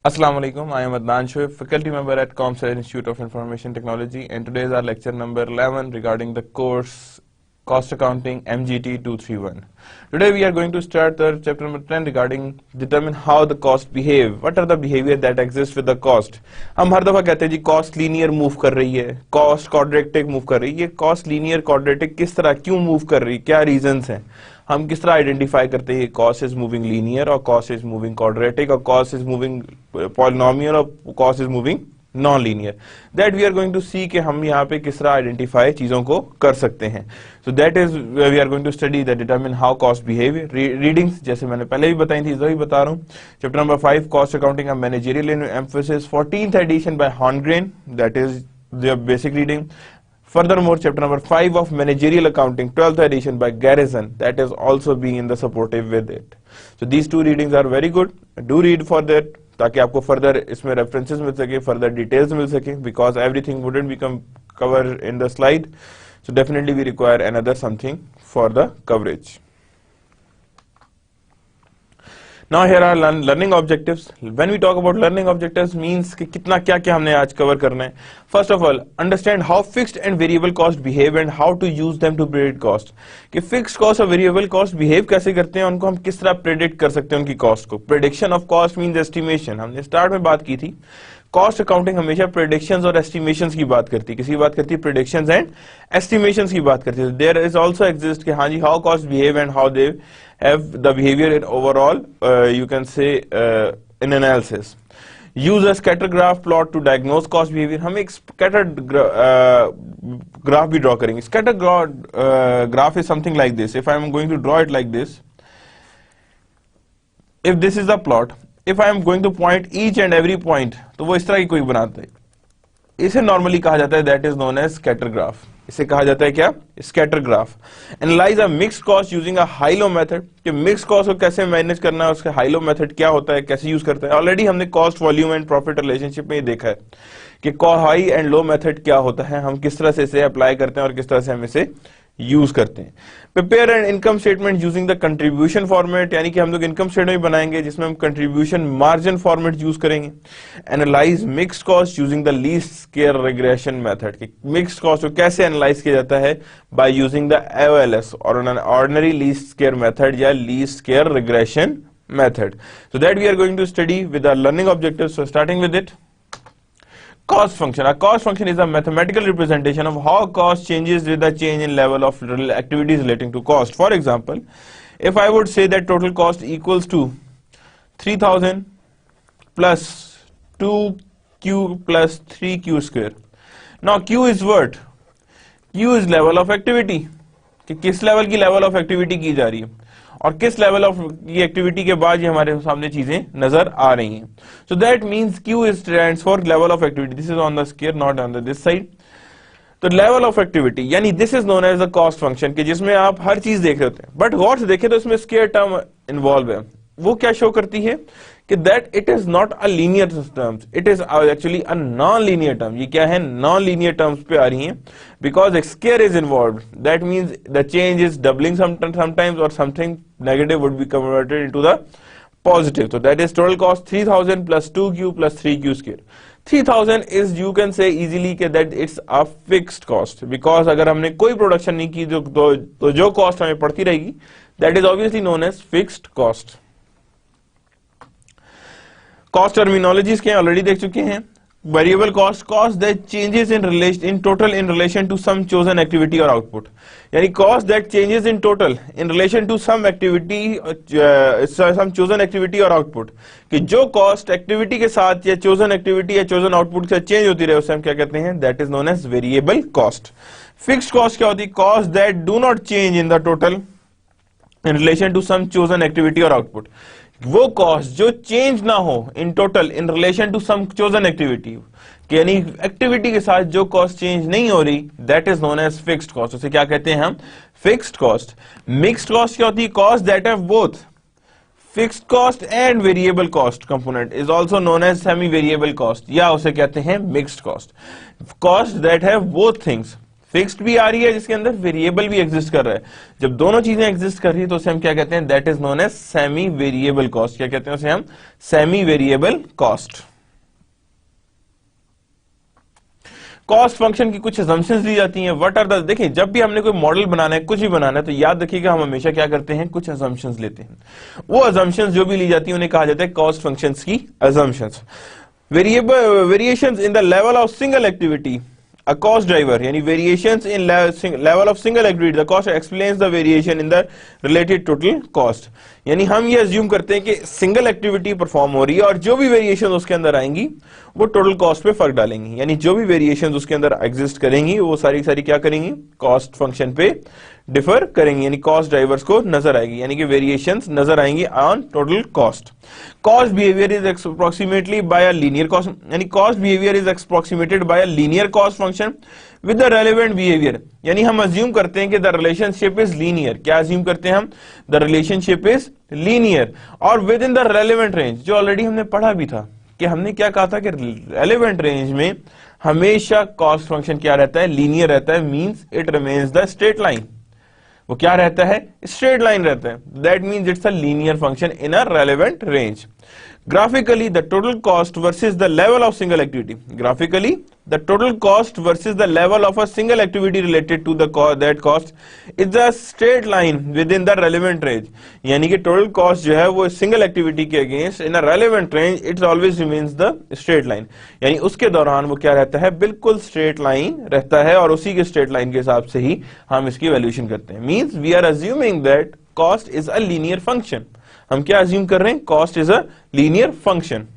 Assalamu alaikum. I am Adnan Shoaib, faculty member at ComSci Institute of Information Technology, and today is our lecture number 11 regarding the course Cost Accounting MGT 231. Today we are going to start the chapter number 10 regarding determine how the cost behave. What are the behavior that exist with the cost? हम हर दफा कहते हैं जी cost linear move कर रही है, cost quadratic move कर रही है. ये cost linear quadratic किस तरह क्यों move कर रही है, क्या reasons हैं? हम किस तरह आइडेंटिफाई करते हैं कॉस्ट इज मूविंग लीनियर और कॉस्ट इज मूविंग क्वाड्रेटिक और कॉस्ट इज मूविंग पॉलिनोमियल और cost is moving non linear. That we are going to see कि हम यहाँ पे किस तरह आइडेंटिफाई चीजों को कर सकते हैं. So that is we are going to study the determine how cost behave. Readings जैसे मैंने पहले भी बताई थी वही बता रहा हूँ. Chapter number 5 cost accounting managerial emphasis 14th edition by Horngren. That is the basic reading. Furthermore, chapter number 5 of managerial accounting 12th edition by Garrison, that is also being in the supportive with it. So these two readings are very good. Do read for that ताकि आपको further इसमें references मिल सके, further details मिल सके, because everything wouldn't become cover in the slide. So definitely we require another something for the coverage. Now here are learning objectives. When we talk about learning objectives means कि कितना क्या क्या हमने आज cover करना है. First of all, understand how fixed and variable cost behave and how to use them to predict cost. कि fixed cost और variable cost behave कैसे करते हैं, उनको हम किस तरह predict कर सकते हैं उनकी cost को. Prediction of cost means estimation. हमने start में बात की थी. कॉस्ट अकाउंटिंग हमेशा प्रेडिक्शंस और एस्टिमेशंस की बात करती है. किसी बात करती है प्रेडिक्शंस एंड एस्टिमेशंस की बात करती है. देयर इज आल्सो एग्जिस्ट कि हाँ जी how cost behave and how they have the behaviour in overall you can say in analysis. Use a scatter graph plot to diagnose cost behaviour. हम एक scatter graph भी draw करेंगे. Scatter graph is something like this. If I am going to draw it like this, if this is the plot, if I am going to point each and every point, तो वो इस तरह की कोई बनाता है. इसे नॉर्मली कहा जाता है that is known as scatter graph. इसे कहा जाता है क्या? Scatter graph. Analyse a mixed cost using a high low method. कि मिक्स्ड कॉस्ट को कैसे मैनेज करना है, उसका हाई-लो मेथड क्या होता है, कैसे यूज करता है. ऑलरेडी हमने cost volume and profit relationship में ये देखा है कि हाई एंड लो मेथड क्या होता है, हम किस तरह से इसे अप्लाई करते हैं और किस तरह से हम इसे यूज करते हैं. Prepare an income statement using the contribution format, यानी कि हम लोग इनकम स्टेटमेंट बनाएंगे जिसमें हम कंट्रीब्यूशन मार्जिन फॉर्मेट यूज करेंगे. Analyse mixed cost using the least square regression method. Mixed cost को कैसे एनालाइज किया जाता है? बाय यूजिंग द एओएलएस और ऑर्डिनरी लीस्ट स्क्वेयर मेथड या least square regression method. So that we are going to study with our learning objectives. So starting with it, cost function. A cost function is a mathematical representation of how cost changes with the change in level of activities relating to cost. For example, if I would say that total cost equals to 3000 plus 2q plus 3q square. Now q is what? q is level of activity. कि किस level की level of activity की जा रही है और किस level of की एक्टिविटी के बाद ये हमारे सामने चीजें नजर आ रही हैं. So that means Q is stands for level of activity. This is on the square, not on this side. तो लेवल ऑफ एक्टिविटी यानी this is known as the cost function कि जिसमें आप हर चीज देख रहे होते हैं. बट गौर से देखें तो इसमें स्क्वायर टर्म इन्वॉल्व है. वो क्या शो करती है कि that it is not a linear terms, it is actually a non linear term. ये क्या है? नॉन लीनियर टर्म्स पे आ रही हैं बिकॉज एक square is involve. That means the change is doubling sometimes और something negative would be converted into the positive. तो that is total cost 3000 plus 2q plus 3q square. 3000 is you can say easily कि that it's a fixed cost because अगर हमने कोई production नहीं की तो जो कॉस्ट हमें पड़ती रहेगी that is obviously known as fixed cost. Cost terminologies के ऑलरेडी देख चुके हैं. Variable cost, cost that changes in total in relation to some chosen activity और आउटपुट. यानी cost that changes in total in relation to some activity, some chosen activity और output. कि जो cost activity के साथ या चोजन एक्टिविटी या chosen output के साथ चेंज होती रहे उसे हम क्या कहते हैं? That is known as variable cost. Fixed cost क्या होती है? Cost that do not change in the total in relation to some chosen activity और आउटपुट. वो कॉस्ट जो चेंज ना हो in total in relation to some chosen activity, यानी activity के साथ जो कॉस्ट चेंज नहीं हो रही, that is known as fixed cost. उसे क्या कहते हैं हम? Fixed cost. मिक्स्ड कॉस्ट क्या होती है? Cost that have both fixed cost and variable cost component is also known as semi variable cost, या उसे कहते हैं mixed cost. Cost that have both things, fixed भी आ रही है जिसके अंदर वेरिएबल भी एग्जिस्ट कर रहा है। जब दोनों चीजें एग्जिस्ट कर रही है तो उसे हम क्या कहते हैं, that is known as semi variable cost. क्या कहते हैं उसे हम, semi variable cost. Cost function की कुछ असम्पशंस ली जाती हैं। व्हाट आर द, देखिए जब भी हमने कोई मॉडल बनाना है, कुछ भी बनाना है, तो याद रखिएगा हम हमेशा क्या करते हैं, कुछ असम्पशंस लेते हैं। वो असम्पशंस जो भी ली जाती है उन्हें कहा जाता है कॉस्ट फंक्शंस की assumptions. Variations in the level of single activity, a cost driver, यानी variations in level of single activity, the cost explains the variation in the related total cost। यानी हम ये assume करते हैं कि सिंगल एक्टिविटी परफॉर्म हो रही है और जो भी वेरिएशन उसके अंदर आएंगी वो टोटल कॉस्ट पे फर्क डालेंगी, यानी जो भी वेरिएशन उसके अंदर एग्जिस्ट करेंगी वो सारी सारी क्या करेंगी, कॉस्ट फंक्शन पे डिफर करेंगी, यानी कॉस्ट ड्राइवर्स को नजर आएगी, यानी कि वेरिएशंस नजर आएंगी on total cost. Cost behaviour is approximately by a linear cost, यानी cost behaviour is approximated by a linear cost function with the relevant behaviour, यानी हम अज्यूम करते हैं कि द रिलेशनशिप इज लीनियर। क्या अज्यूम करते हैं हम, द रिलेशनशिप इज लीनियर और with in the relevant range, जो ऑलरेडी हमने पढ़ा भी था कि हमने क्या कहा था कि रेलेवेंट रेंज में हमेशा कॉस्ट फंक्शन क्या रहता है, लीनियर रहता है, means it remains the straight line. वो क्या रहता है, स्ट्रेट लाइन रहता है, that means it's a linear function in a relevant range. Graphically the total cost versus the level of single activity, graphically the total cost versus the level of a single activity related to the that cost is a straight line within the relevant range, यानी कि total cost जो है वो single activity के against in a relevant range it always remains the straight line, यानी उसके दौरान वो क्या रहता है, बिल्कुल straight line रहता है और उसी के straight line के हिसाब से ही हम इसकी वैल्यूएशन करते हैं। Means we are assuming that cost is a linear function। हम क्या assume कर रहे हैं, cost is a linear function।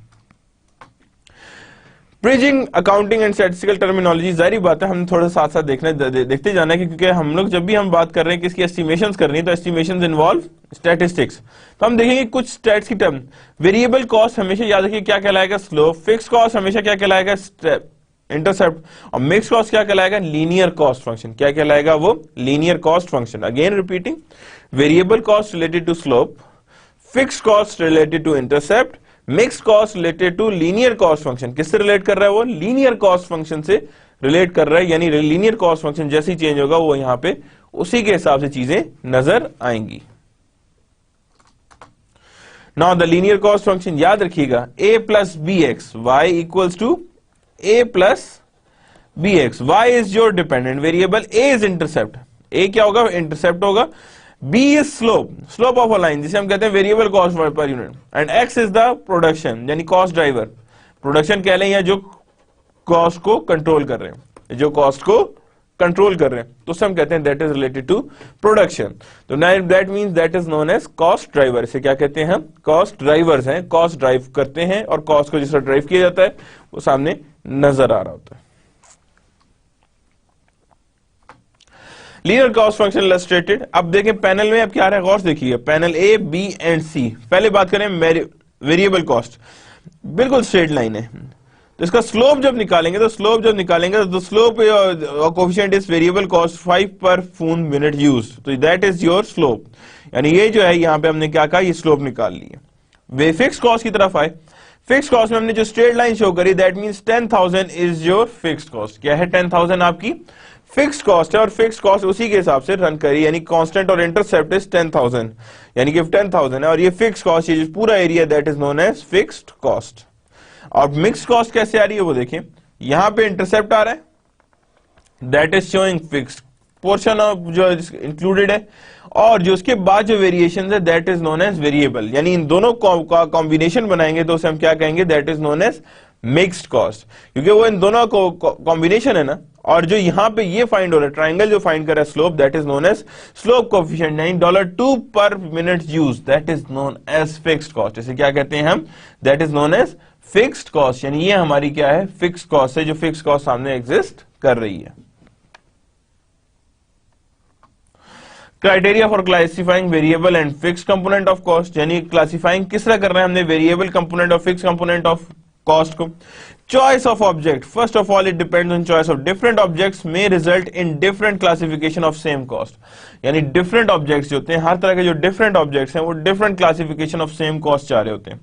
Bridging accounting and statistical terminology, जारी बात है हम थोड़ा साथ साथ देखते जाना है, क्योंकि हम लोग जब भी हम बात कर रहे हैं कि इसकी एस्टिमेशंस करनी है तो एस्टिमेशंस इन्वॉल्व स्टैटिस्टिक्स। तो हम देखेंगे कुछ स्टैट्स की टर्म। वेरिएबल कॉस्ट हमेशा याद रखिए क्या कहलाएगा, स्लोप। फिक्स कॉस्ट हमेशा क्या कहलाएगा, इंटरसेप्ट। और मिक्स कॉस्ट क्या कहलाएगा, लीनियर कॉस्ट फंक्शन। क्या कहलाएगा वो, linear cost function. Again repeating, variable cost related to slope, fix cost related to intercept, mix cost related to linear cost function. किससे रिलेट कर रहा है वो, लीनियर कॉस्ट फंक्शन से रिलेट कर रहा है, यानी लीनियर कॉस्ट फंक्शन जैसे ही चेंज होगा वो यहां पे उसी के हिसाब से चीजें नजर आएंगी। Now the linear cost function याद रखिएगा, a plus B X Y equals to a plus B X. Y is your dependent variable, a is intercept. a क्या होगा, इंटरसेप्ट होगा। B is slope of a line, जिसे हम कहते हैं variable cost per unit, and X is the production, यानी cost driver. Production कह लें या जो कॉस्ट को कंट्रोल कर रहे हैं, जो कॉस्ट को कंट्रोल कर रहे हैं, तो उसे हम कहते हैं that is related to production. तो that means that is known as cost driver. इसे क्या कहते हैं हम, कॉस्ट ड्राइवर्स हैं, कॉस्ट ड्राइव करते हैं और कॉस्ट को जिस तरह ड्राइव किया जाता है वो सामने नजर आ रहा होता है। Linear cost function illustrated. अब देखें पैनल में अब क्या आ रहा है, गौर से देखिए, पैनल ए बी एंड सी। पहले बात करें वेरिएबल कॉस्ट, बिल्कुल स्ट्रेट लाइन है, तो इसका स्लोप जब निकालेंगे तो slope coefficient is variable cost 5 पर फून मिनट यूज, तो दैट इज योर स्लोप। यानी ये जो है यहां पे हमने क्या कहा, ये स्लोप निकाल ली है। वे फिक्स कॉस्ट की तरफ आए, फिक्स कॉस्ट में हमने जो स्ट्रेट लाइन शो करी, that means 10,000 is your fixed cost. क्या है, 10,000 आपकी फिक्स्ड कॉस्ट है और फिक्स्ड कॉस्ट उसी के हिसाब से रन करी, यानी कांस्टेंट और इंटरसेप्ट इज 10,000, यानी कि 10,000 है और ये फिक्स्ड कॉस्ट, ये पूरा area that is known as fixed cost. और मिक्स्ड कॉस्ट कैसे आ रही है वो देखें, यहां पे इंटरसेप्ट आ रहा है, that is showing fixed portion of जो इंक्लूडेड है, और जो उसके बाद जो वेरिएशन है that is known as variable, यानी इन दोनों का कॉम्बिनेशन बनाएंगे तो उसे हम क्या कहेंगे, that is known as mixed cost, क्योंकि वो इन दोनों को कॉम्बिनेशन है ना। और जो यहां पे ये फाइंड हो रहा है, ट्राइंगल जो फाइंड कर रहा है slope, that is known as slope coefficient, यानी $2 पर minute use, that is known as fixed cost. इसे क्या कहते हैं हम, that is known as fixed cost, यानी ये हमारी क्या है, फिक्स्ड कॉस्ट है, जो फिक्स्ड कॉस्ट सामने एग्जिस्ट कर रही है। Criteria for classifying variable and fixed component of cost, यानी क्लासिफाइंग किस तरह कर रहे हैं हमने, वेरिएबल कंपोनेंट और फिक्स्ड कंपोनेंट ऑफ कॉस्ट को। Choice of object, first of all it depends on choice of different objects may result in different classification of same cost, यानी डिफरेंट ऑब्जेक्ट्स जो होते हैं, हर तरह के जो डिफरेंट ऑब्जेक्ट्स हैं वो different classification of same cost चाह रहे होते हैं,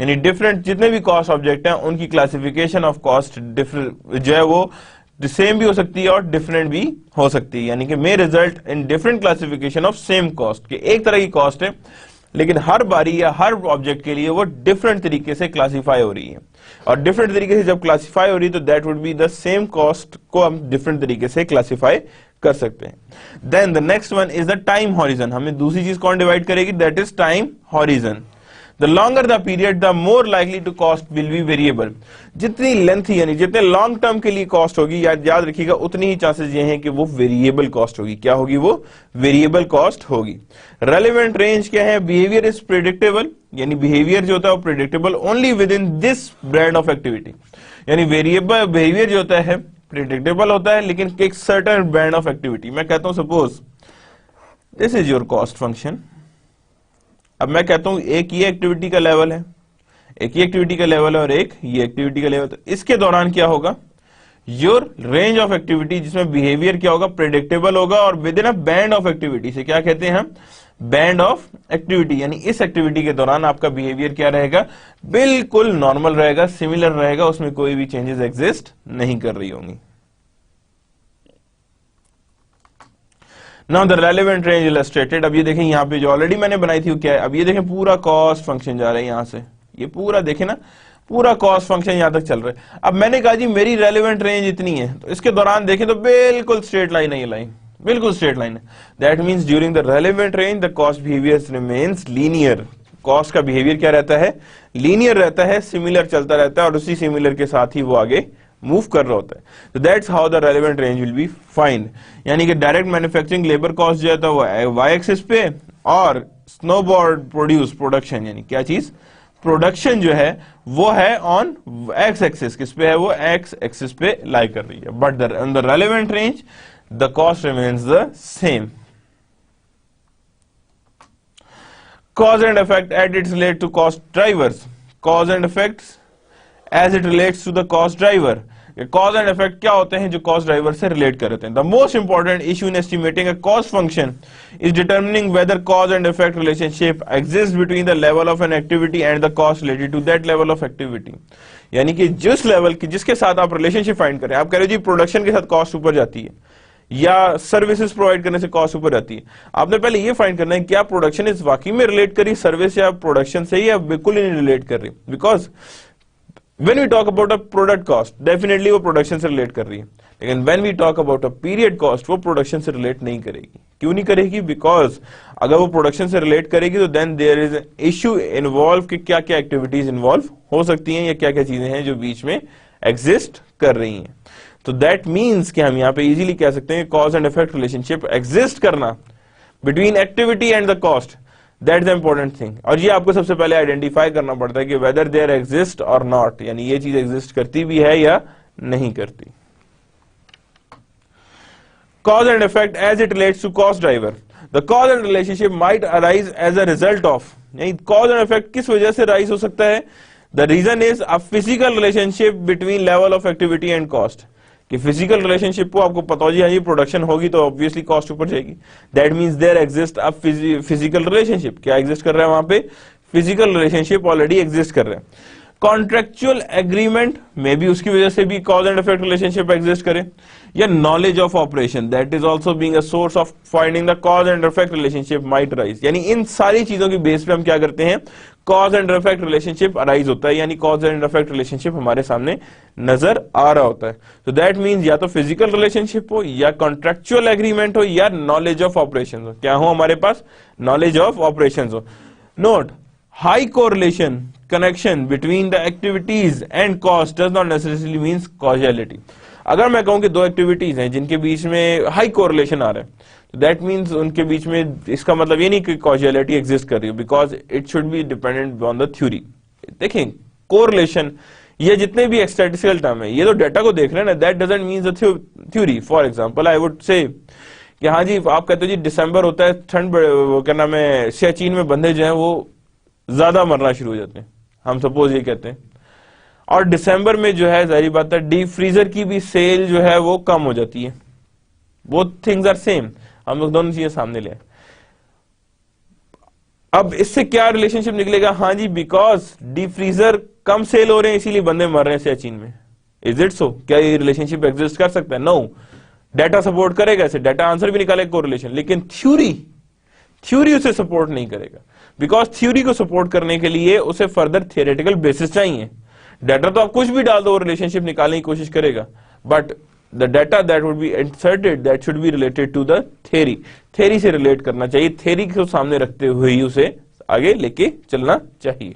यानी डिफरेंट जितने भी कॉस्ट ऑब्जेक्ट हैं उनकी क्लासिफिकेशन ऑफ कॉस्ट जो है वो सेम भी हो सकती है और डिफरेंट भी हो सकती है, यानी कि may result in different classification of same cost, कि एक तरह की कॉस्ट है लेकिन हर बारी या हर ऑब्जेक्ट के लिए वो डिफरेंट तरीके से क्लासिफाई हो रही है, और डिफरेंट तरीके से जब क्लासिफाई हो रही है तो that would be the same cost को हम डिफरेंट तरीके से क्लासिफाई कर सकते हैं। Then the next one is the time horizon. हमें दूसरी चीज कौन डिवाइड करेगी, that is time horizon. The longer the period, the more likely to cost will be variable। जितनी लेंथ यानी जितने लॉन्ग टर्म के लिए कॉस्ट होगी, याद रखिएगा, उतनी ही चांसेस ये हैं कि वो वेरिएबल कॉस्ट होगी। क्या होगी वो? वेरिएबल कॉस्ट होगी। रेलेवेंट रेंज क्या है? बिहेवियर इज प्रेडिक्टेबल, यानी बिहेवियर जो होता है वो predictable only with in this brand of activity, यानी वेरिएबल बिहेवियर जो होता है प्रेडिक्टेबल होता है लेकिन एक सर्टेन ब्रांड ऑफ एक्टिविटी। मैं कहता हूं suppose this is your cost function. अब मैं कहता हूं एक ये एक्टिविटी का लेवल है, एक ये एक्टिविटी का लेवल है और एक ये एक्टिविटी का लेवल। तो इसके दौरान क्या होगा? योर रेंज ऑफ एक्टिविटी, जिसमें बिहेवियर क्या होगा? प्रेडिक्टेबल होगा, और with in a band of activity से क्या कहते हैं हम? बैंड ऑफ एक्टिविटी, यानी इस एक्टिविटी के दौरान आपका बिहेवियर क्या रहेगा? बिल्कुल नॉर्मल रहेगा, सिमिलर रहेगा, उसमें कोई भी चेंजेस एग्जिस्ट नहीं कर रही होंगी। Now the relevant range illustrated. अब ये देखें यहाँ पे जो ऑलरेडी मैंने बनाई थी वो क्या है? अब ये देखें पूरा कॉस्ट फंक्शन जा रहा है यहां से, ये पूरा देखें ना, पूरा कॉस्ट फंक्शन यहां तक चल रहा है। अब मैंने कहा जी मेरी रेलेवेंट रेंज इतनी है, तो इसके दौरान देखें तो बिल्कुल स्ट्रेट लाइन है, ये लाइन बिल्कुल स्ट्रेट लाइन है। That means during the relevant range the cost behaviour remains linear. Cost का बिहेवियर क्या रहता है? लीनियर रहता है, सिमिलर चलता रहता है, और उसी सिमिलर के साथ ही वो आगे मूव कर रहा होता है। तो that's how the relevant range will be find. यानी कि डायरेक्ट मैन्युफैक्चरिंग लेबर कॉस्ट जो है वो वाई एक्सिस पे, और स्नोबोर्ड प्रोड्यूस प्रोडक्शन, यानी क्या चीज? प्रोडक्शन जो है वो है ऑन एक्स एक्सिस। किस पे है? वो एक्स एक्सिस पे लाई कर रही है। But on the relevant range the cost remains the same. Cause and effect as it relates to cost drivers. Cause and effects as it relates to the cost driver. Cause and effect क्या होते हैं जो cost driver से relate करते हैं? The most important issue in estimating a cost function is determining whether cause and effect relationship exists between the level of an activity and the cost related to that level of activity. यानी कि जिस level की जिसके साथ आप relationship find करें, आप कह रहे हो जी प्रोडक्शन के साथ कॉस्ट ऊपर जाती है या सर्विसेज प्रोवाइड करने से कॉस्ट ऊपर जाती है, आपने पहले ये फाइंड करना है क्या प्रोडक्शन इस वाकई में रिलेट करी सर्विस या प्रोडक्शन से, या बिल्कुल ही नहीं रिलेट कर रही। Because when we talk about a product cost definitely वो प्रोडक्शन से रिलेट कर रही है, लेकिन when we talk about a period cost वो प्रोडक्शन से रिलेट नहीं करेगी। क्यों नहीं करेगी? बिकॉज अगर वो प्रोडक्शन से रिलेट करेगी तो then there is issue involve कि क्या क्या एक्टिविटीज इन्वॉल्व हो सकती हैं या क्या क्या चीजें हैं जो बीच में एग्जिस्ट कर रही हैं। तो दैट मीन्स कि हम यहां पे इजीली कह सकते हैं cause and effect relationship exist करना between activity and the cost, that is the important thing. और ये आपको सबसे पहले आइडेंटिफाई करना पड़ता है कि वेदर देयर एग्जिस्ट और नॉट, यानी ये चीज एग्जिस्ट करती भी है या नहीं करती। Cause and effect as it relates to cost driver. The cause and relationship might arise as a result of, यानी कॉज एंड इफेक्ट किस वजह से राइज हो सकता है? The reason is a physical relationship between level of activity and cost. कि physical relationship को आपको पता हो जी, हाँ ये प्रोडक्शन होगी तो ऑब्वियसली कॉस्ट ऊपर जाएगी। That means there exist a physical relationship. क्या एग्जिस्ट कर रहा है वहां पे? फिजिकल रिलेशनशिप ऑलरेडी एग्जिस्ट कर रहा है। कॉन्ट्रेक्चुअल एग्रीमेंट में भी उसकी वजह से भी cause and effect relationship exist करे, या knowledge of operation that is also being a source of finding the cause and effect relationship might rise. यानी इन सारी चीजों की बेस पे हम क्या करते हैं? Cause and effect relationship arise होता है, यानी कॉज एंड इफेक्ट रिलेशनशिप हमारे सामने नजर आ रहा होता है। तो दैट मीन्स या तो फिजिकल रिलेशनशिप हो, या कॉन्ट्रेक्चुअल एग्रीमेंट हो, या नॉलेज ऑफ ऑपरेशन हो। क्या हो हमारे पास? नॉलेज ऑफ ऑपरेशन हो। Note, high correlation connection between the activities and cost does not necessarily means causality। अगर मैं कहूं कि दो एक्टिविटीज हैं जिनके बीच में हाई कोरिलेशन आ रहा है, तो दैट मीन्स उनके बीच में, इसका मतलब ये नहीं कि कॉजलिटी एग्जिस्ट कर रही है, because it should be dependent on the theory. देखें कोरिलेशन, ये जितने भी स्टैटिस्टिकल टर्म है ये तो डेटा को देख रहे हैं ना, that doesn't mean the theory. For example I would say कि हाँ जी आप कहते हो जी दिसंबर होता है, ठंड क्या नाम है, सियाचिन में बंदे जो है वो ज्यादा मरना शुरू हो जाते हैं, हम सपोज ये कहते हैं, और दिसंबर में जो है जाहिर बात है डीप फ्रीजर की भी सेल जो है वो कम हो जाती है। बोथ थिंग्स आर सेम, हम लोग दोनों चीजें सामने ले। अब इससे क्या रिलेशनशिप निकलेगा? हाँ जी, बिकॉज डीप फ्रीजर कम सेल हो रहे हैं इसीलिए बंदे मर रहे हैं सियाचिन में। Is it so? क्या ये रिलेशनशिप एग्जिस्ट कर सकता है? नो। डाटा सपोर्ट करेगा इसे, डाटा आंसर भी निकालेगा कोरिलेशन, लेकिन थ्योरी उसे सपोर्ट नहीं करेगा, बिकॉज थ्योरी को सपोर्ट करने के लिए उसे फर्दर थियोरेटिकल बेसिस चाहिए। डाटा तो आप कुछ भी डाल दो, रिलेशनशिप निकालने की कोशिश करेगा, but the data that would be inserted that should be related to the theory, theory से रिलेट करना चाहिए, थ्योरी को सामने रखते हुए ही उसे आगे लेके चलना चाहिए।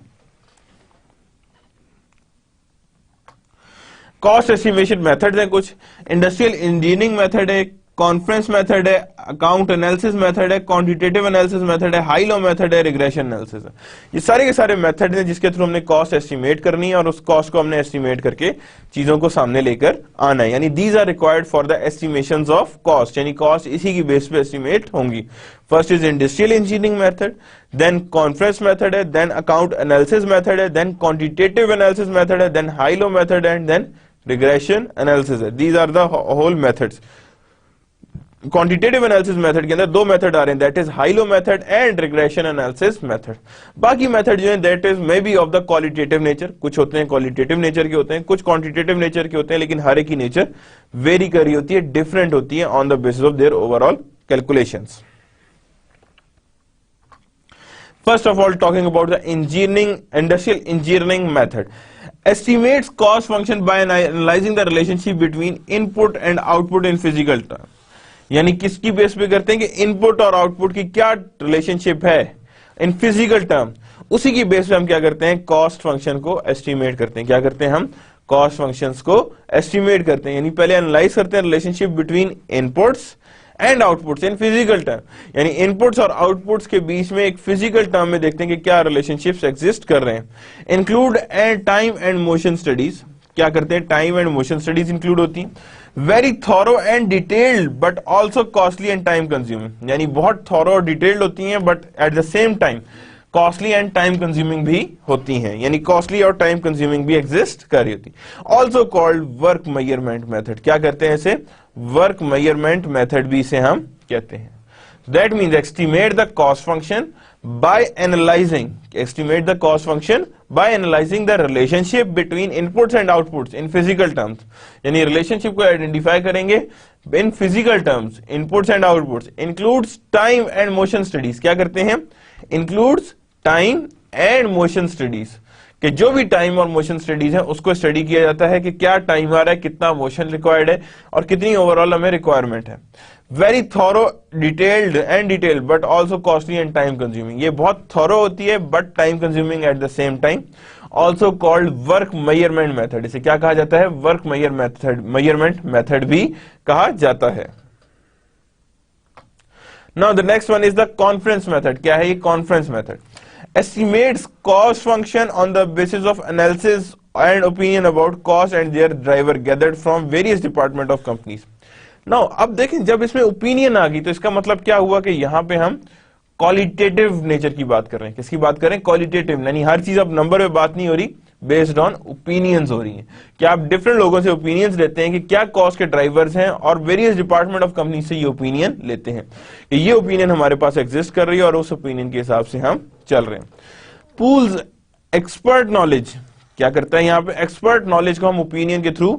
कॉस्ट एस्टिमेशन मेथड है कुछ, इंडस्ट्रियल इंजीनियरिंग मेथड है, कॉन्फ्रेंस मेथड है, अकाउंट एनालिसिस मेथड है, क्वांटिटेटिव एनालिसिस मेथड है, हाई लो मेथड है, रिग्रेशन एनालिसिस है। ये सारे के सारे मेथड हैं जिसके थ्रू हमने कॉस्ट एस्टिमेट करनी है और उस कॉस्ट को हमने एस्टिमेट करके चीजों को सामने लेकर आना है, यानी these are required for the estimations of cost, यानी कॉस्ट इसी की बेस पे एस्टिमेट होंगी। First is industrial engineering method, then conference method है, देन अकाउंट एनालिसिस मेथड है, देन क्वांटिटेटिव एनालिसिस मेथड है, then high low method and then regression analysis है। These are the whole methods. Quantitative analysis method के अंदर दो method आ रहे हैं, that is high low method and regression analysis method. बाकी मेथड जो है that is may be of the qualitative nature, कुछ होते हैं क्वालिटेटिव नेचर के होते हैं, कुछ क्वांटिटेटिव नेचर के होते हैं, लेकिन हर एक की नेचर वेरी कर रही होती है, डिफरेंट होती है on the basis of their overall calculations. First of all, talking about the industrial engineering method, estimates cost function by analyzing the relationship between input and output in physical term. यानी किसकी base पे करते हैं कि input और output की क्या relationship है इन फिजिकल टर्म, उसी की बेस पे हम क्या करते हैं, कॉस्ट फंक्शन को एस्टिमेट करते हैं। क्या करते हैं हम, कॉस्ट फंक्शंस को एस्टिमेट करते हैं, यानी पहले एनालाइज करते हैं relationship between inputs and outputs in physical term, यानी इनपुट्स और आउटपुट्स के बीच में एक फिजिकल टर्म में देखते हैं कि क्या रिलेशनशिप्स एग्जिस्ट कर रहे हैं। Include and time and motion studies, क्या करते हैं, time and motion studies include होती हैं। Very thorough and detailed but also costly and time consuming, यानी बहुत थॉरो और डिटेल्ड होती हैं but at the same time costly and time consuming भी होती हैं, यानी कॉस्टली और टाइम कंज्यूमिंग भी एग्जिस्ट कर रही होती। Also called work measurement method, क्या कहते हैं इसे, वर्क मेजरमेंट मेथड भी इसे हम कहते हैं। That means estimate the cost function by analyzing, estimate the cost function by analyzing the relationship between inputs and outputs in physical terms, यानी relationship को identify करेंगे in physical terms, inputs and outputs, includes time and motion studies, क्या करते हैं, includes time and motion studies, कि जो भी time और मोशन स्टडीज है उसको स्टडी किया जाता है कि क्या टाइम आ रहा है, कितना मोशन रिक्वायर्ड है और कितनी ओवरऑल हमें रिक्वायरमेंट है। Very thorough detailed and detailed but also costly and time consuming, ये बहुत थॉरो होती है but time consuming at the same time. Also called work measurement method, इसे क्या कहा जाता है, वर्क मेजरमेंट मेथड भी कहा जाता है। Now the next one is the conference method. क्या है ये conference method, estimates cost function on the basis of analysis and opinion about cost and their driver gathered from various department of companies. Now अब देखें, जब इसमें opinion आ गई तो इसका मतलब क्या हुआ कि यहां पे हम क्वालिटेटिव नेचर की बात कर रहे हैं। किसकी बात कर रहे हैं, क्वालिटेटिव, यानी हर चीज अब नंबर पे बात नहीं हो रही, बेस्ड ऑन ओपिनियंस हो रही है। क्या आप डिफरेंट लोगों से ओपिनियंस लेते हैं कि क्या कॉस्ट के ड्राइवर्स हैं और वेरियस डिपार्टमेंट ऑफ कंपनी से ये ओपिनियन लेते हैं कि ये ओपिनियन हमारे पास एग्जिस्ट कर रही है और उस ओपिनियन के हिसाब से हम चल रहे हैं। पूल्स एक्सपर्ट नॉलेज, क्या करता है यहाँ पे, एक्सपर्ट नॉलेज को हम ओपिनियन के थ्रू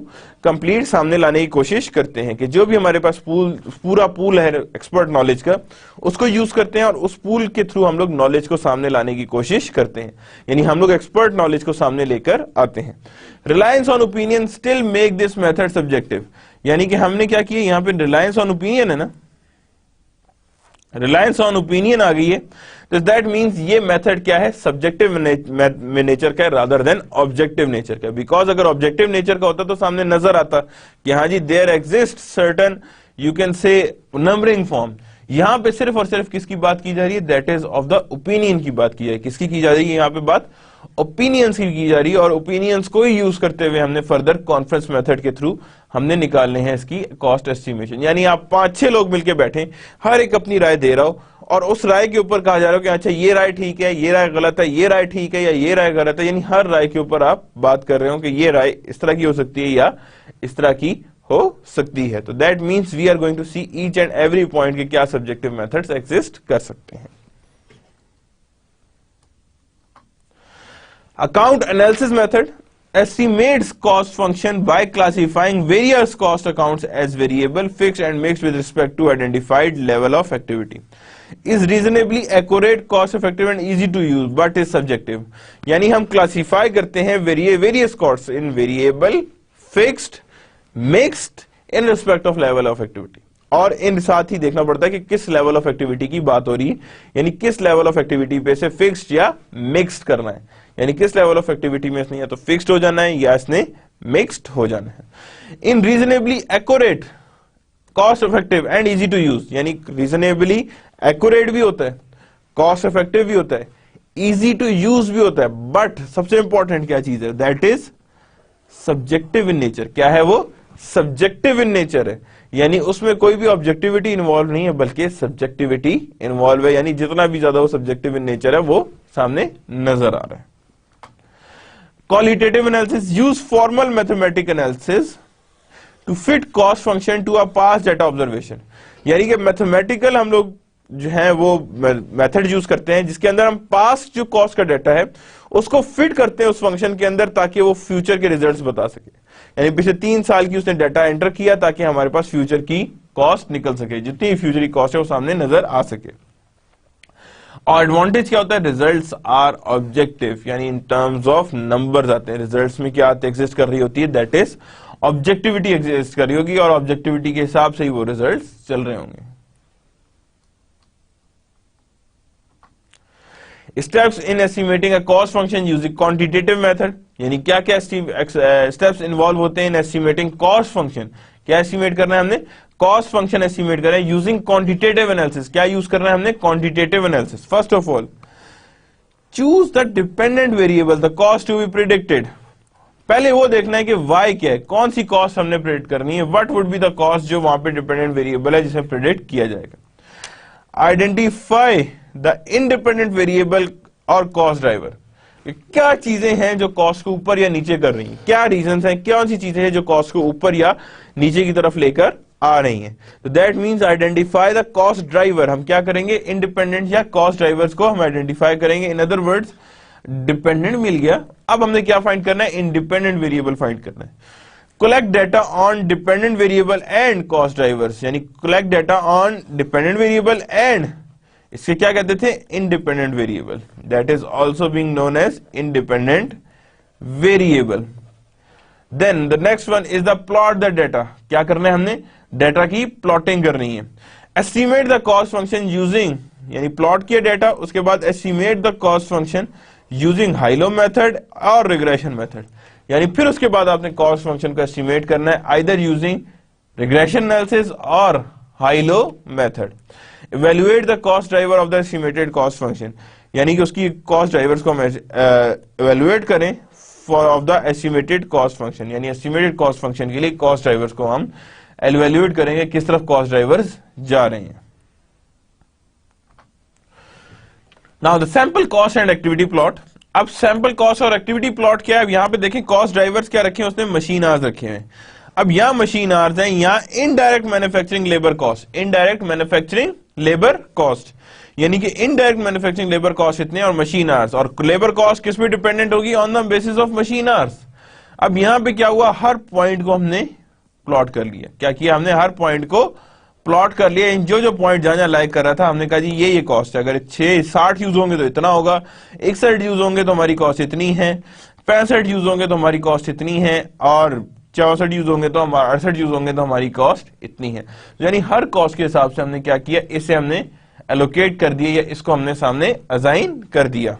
कंप्लीट सामने लाने की कोशिश करते हैं कि जो भी हमारे पास पूरा पूल है एक्सपर्ट नॉलेज का, उसको यूज करते हैं और उस पूल के थ्रू हम लोग नॉलेज को सामने लाने की कोशिश करते हैं, यानी हम लोग एक्सपर्ट नॉलेज को सामने लेकर आते हैं। Reliance on opinion still make this method subjective, यानी कि हमने क्या किया, यहाँ पे रिलायंस ऑन ओपिनियन है ना, रिलायंस ऑन ओपिनियन आ गई है, तो दैट मींस ये मेथड क्या है, सब्जेक्टिव नेचर का है रादर देन ऑब्जेक्टिव नेचर का। बिकॉज अगर ऑब्जेक्टिव नेचर का होता तो सामने नजर आता कि हाँ जी there exist certain you can say numbering form, यहां पे सिर्फ और सिर्फ किसकी बात की जा रही है, that is of the opinion की बात की जा रही है। किसकी की जा रही है यहाँ पे बात, ओपिनियंस की जा रही है, और ओपिनियंस को ही यूज करते हुए हमने फर्दर कॉन्फ्रेंस मेथड के थ्रू हमने निकालने हैं इसकी कॉस्ट एस्टिमेशन। यानी आप 5-6 लोग मिलकर बैठे, हर एक अपनी राय दे रहा हो और उस राय के ऊपर कहा जा रहा हो कि अच्छा ये राय ठीक है, ये राय गलत है, ये राय ठीक है या ये राय गलत है, यानी हर राय के ऊपर आप बात कर रहे हो कि ये राय इस तरह की हो सकती है या इस तरह की हो सकती है। तो that means we are going to see each and every point के क्या सब्जेक्टिव मेथड्स एग्जिस्ट कर सकते हैं। Account analysis method, estimates cost function by classifying various cost accounts as variable, fixed and mixed with respect to identified level of activity. Is reasonably accurate, cost effective and easy to use but is subjective. यानी हम classify करते हैं various costs in variable, fixed, mixed in respect of level of activity. और इन साथ ही देखना पड़ता है कि किस लेवल ऑफ एक्टिविटी की बात हो रही है, यानी किस लेवल ऑफ एक्टिविटी पे से फिक्स्ड या मिक्स्ड करना है, यानी किस लेवल ऑफ एक्टिविटी में इसने या तो फिक्स्ड हो जाना है या इसने मिक्स्ड हो जाना है. In reasonably accurate, cost effective and easy to use, यानी रीजनेबली एक्यूरेट भी होता है, कॉस्ट इफेक्टिव भी होता है, इजी टू यूज भी होता है, बट सबसे इंपॉर्टेंट क्या चीज है, that is subjective in nature. क्या है वो? सब्जेक्टिव इन नेचर है, यानी उसमें कोई भी ऑब्जेक्टिविटी इन्वॉल्व नहीं है बल्कि सब्जेक्टिविटी इन्वॉल्व है, यानी जितना भी ज्यादा वो सब्जेक्टिव इन नेचर है वो सामने नजर आ रहा है. Qualitative analysis use formal mathematic analysis to fit cost function to a past data observation, यानी कि मैथमेटिकल हम लोग जो है वो मेथड यूज करते हैं जिसके अंदर हम पास्ट जो कॉस्ट का डेटा है उसको फिट करते हैं उस फंक्शन के अंदर ताकि वो फ्यूचर के रिजल्ट्स बता सके. यानी पिछले 3 साल की उसने डाटा एंटर किया ताकि हमारे पास फ्यूचर की कॉस्ट निकल सके, जितनी फ्यूचर की कॉस्ट है वो सामने नजर आ सके. और एडवांटेज क्या होता है? रिजल्ट्स आर ऑब्जेक्टिव, यानी इन टर्म्स ऑफ नंबर्स आते हैं. रिजल्ट्स में क्या एग्जिस्ट कर रही होती है? दैट इज ऑब्जेक्टिविटी एग्जिस्ट कर रही होगी और ऑब्जेक्टिविटी के हिसाब से ही वो रिजल्ट्स चल रहे होंगे. Steps in estimating a cost function using quantitative method, यानी क्या क्या स्टेप्स इन्वॉल्व होते हैं इन एस्टिमेटिंग कॉस्ट फंक्शन. क्या एस्टिमेट करना है हमने? कॉस्ट फंक्शन एस्टिमेट करें यूजिंग क्वांटिटेटिव एनालिसिस. क्या यूज करना है हमने? Quantitative analysis. First of all choose the dependent variable the cost to be predicted. पहले वो देखना है कि वाई क्या है, कौन सी कॉस्ट हमने प्रिडिक्ट करनी है, what would be the cost जो वहां पे डिपेंडेंट वेरिएबल है जिसे प्रिडिक्ट किया जाएगा. आइडेंटिफाई द इंडिपेंडेंट वेरिएबल और कॉस्ट ड्राइवर. क्या चीजें हैं जो कॉस्ट को ऊपर या नीचे कर रही हैं, क्या रीजंस हैं, कौन सी चीजें हैं जो कॉस्ट को ऊपर या नीचे की तरफ लेकर आ रही हैं. तो that means identify the cost driver. हम क्या करेंगे? इंडिपेंडेंट या कॉस्ट ड्राइवर्स को हम आइडेंटिफाई करेंगे. इन अदर वर्ड्स डिपेंडेंट मिल गया, अब हमने क्या फाइंड करना है? इंडिपेंडेंट वेरिएबल फाइंड करना है. collect data on dependent variable and cost drivers, यानी collect data on dependent variable and इसके क्या कहते थे? independent variable. That is also being known as independent variable. Then the next one is the plot the data. क्या करना है हमने? Data की प्लॉटिंग करनी है. estimate the cost function using, यानी प्लॉट किया डेटा, उसके बाद estimate the cost function using high-low method और रिग्रेशन मेथड, यानी फिर उसके बाद आपने कॉस्ट फंक्शन को एस्टिमेट करना है आइदर यूजिंग रिग्रेशन एनालिसिस और high-low method. Evaluate the cost driver of the estimated cost function, यानी कि उसकी कॉस्ट ड्राइवर्स को हम इवेल्युएट करें for of the estimated cost function, यानी एस्टिमेटेड कॉस्ट फंक्शन के लिए कॉस्ट ड्राइवर्स को हम इवेल्युएट करेंगे किस तरफ कॉस्ट ड्राइवर्स जा रहे हैं. Now the sample cost and activity plot. अब सैंपल कॉस्ट और एक्टिविटी प्लॉट क्या है? यहां पे देखें कॉस्ट ड्राइवर्स क्या रखे हैं उसने? मशीन आवर्स रखे हैं. अब यहां मशीन आवर्स हैं, यहां indirect manufacturing labour cost, indirect manufacturing labour cost, यानी कि इनडायरेक्ट मैन्युफैक्चरिंग लेबर कॉस्ट इतने और मशीन आवर्स, और लेबर कॉस्ट किस पे डिपेंडेंट होगी? On the basis of machine hours. अब यहां पे क्या हुआ? हर पॉइंट को हमने प्लॉट कर लिया. क्या किया हमने? हर पॉइंट को प्लॉट कर लिया. जो जो पॉइंट जहां लाइक कर रहा था हमने कहा जी ये कॉस्ट है. अगर 60 यूज होंगे तो इतना होगा, 61 यूज होंगे तो हमारी कॉस्ट इतनी है, 65 यूज होंगे तो हमारी कॉस्ट इतनी है, और 64 यूज होंगे तो 68 यूज होंगे तो हमारी कॉस्ट इतनी है. यानी हर कॉस्ट के हिसाब से हमने क्या किया? इसे हमने एलोकेट कर दिया या इसको हमने सामने असाइन कर दिया.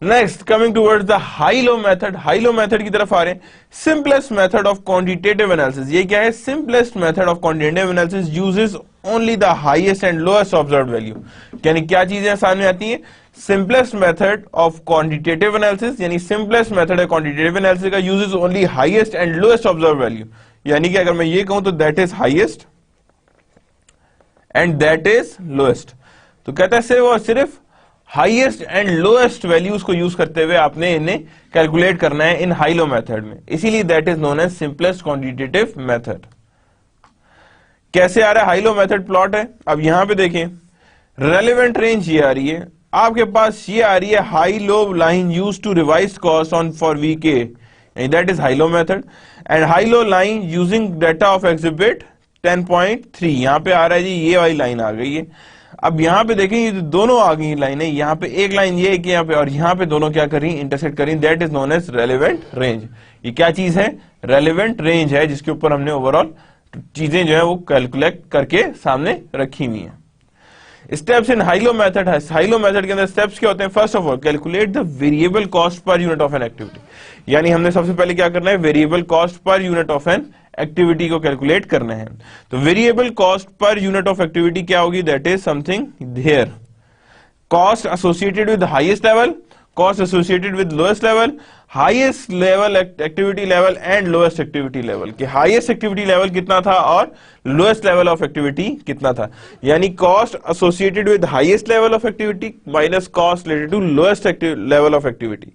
Next coming towards the high-low method. High-low method की तरफ आ रहे हैं. Simplest method of quantitative analysis. ये क्या है? Simplest method of quantitative analysis uses only the highest and lowest observed value. यानी क्या चीजें सामने आती हैं? Simplest method of quantitative analysis, यानी सिंपलेस्ट मेथड है क्वांटिटेटिव एनालिसिस का, uses only highest and lowest observed value. यानी कि अगर मैं ये कहूं तो that is highest and that is lowest, तो कहता है सिर्फ हाईएस्ट एंड लोएस्ट वैल्यूज को यूज करते हुए आपने इन्हें कैलकुलेट करना है इन हाइलो मेथड में. इसीलिए that is known as simplest quantitative method. कैसे आ रहा है? हाइलो मेथड प्लॉट है. अब यहां पे देखें रेलेवेंट रेंज ये आ रही है, आपके पास ये आ रही है high low line use to revise cost on for वीके, that is high low method, and high low line using data of exhibit 10.3, यहां पे आ रहा है जी, ये वाली लाइन आ गई है। अब यहां पे देखें, ये दोनों आ गई लाइनें, यहां पे एक लाइन ये कि यहां पे, और यहां पे दोनों क्या कर रही, इंटरसेक्ट कर रही, that is known as relevant range. ये क्या चीज है, रेलेवेंट रेंज है, जिसके ऊपर हमने ओवरऑल चीजें जो है वो कैलकुलेट करके सामने रखी हुई है। Steps in high low method है, हाई लो मेथड के अंदर स्टेप्स क्या होते हैं, first of all calculate the variable cost per unit of an activity, यानी हमने सबसे पहले क्या करना है, variable cost per unit of an activity को कैलकुलेट करना है। तो variable cost per unit of activity क्या होगी, that is something there, cost associated with highest level, cost associated with lowest level, highest level activity level and lowest activity level, कि highest activity level कितना था और lowest level of activity कितना था, यानी cost associated with highest level of activity minus cost related to lowest level of activity,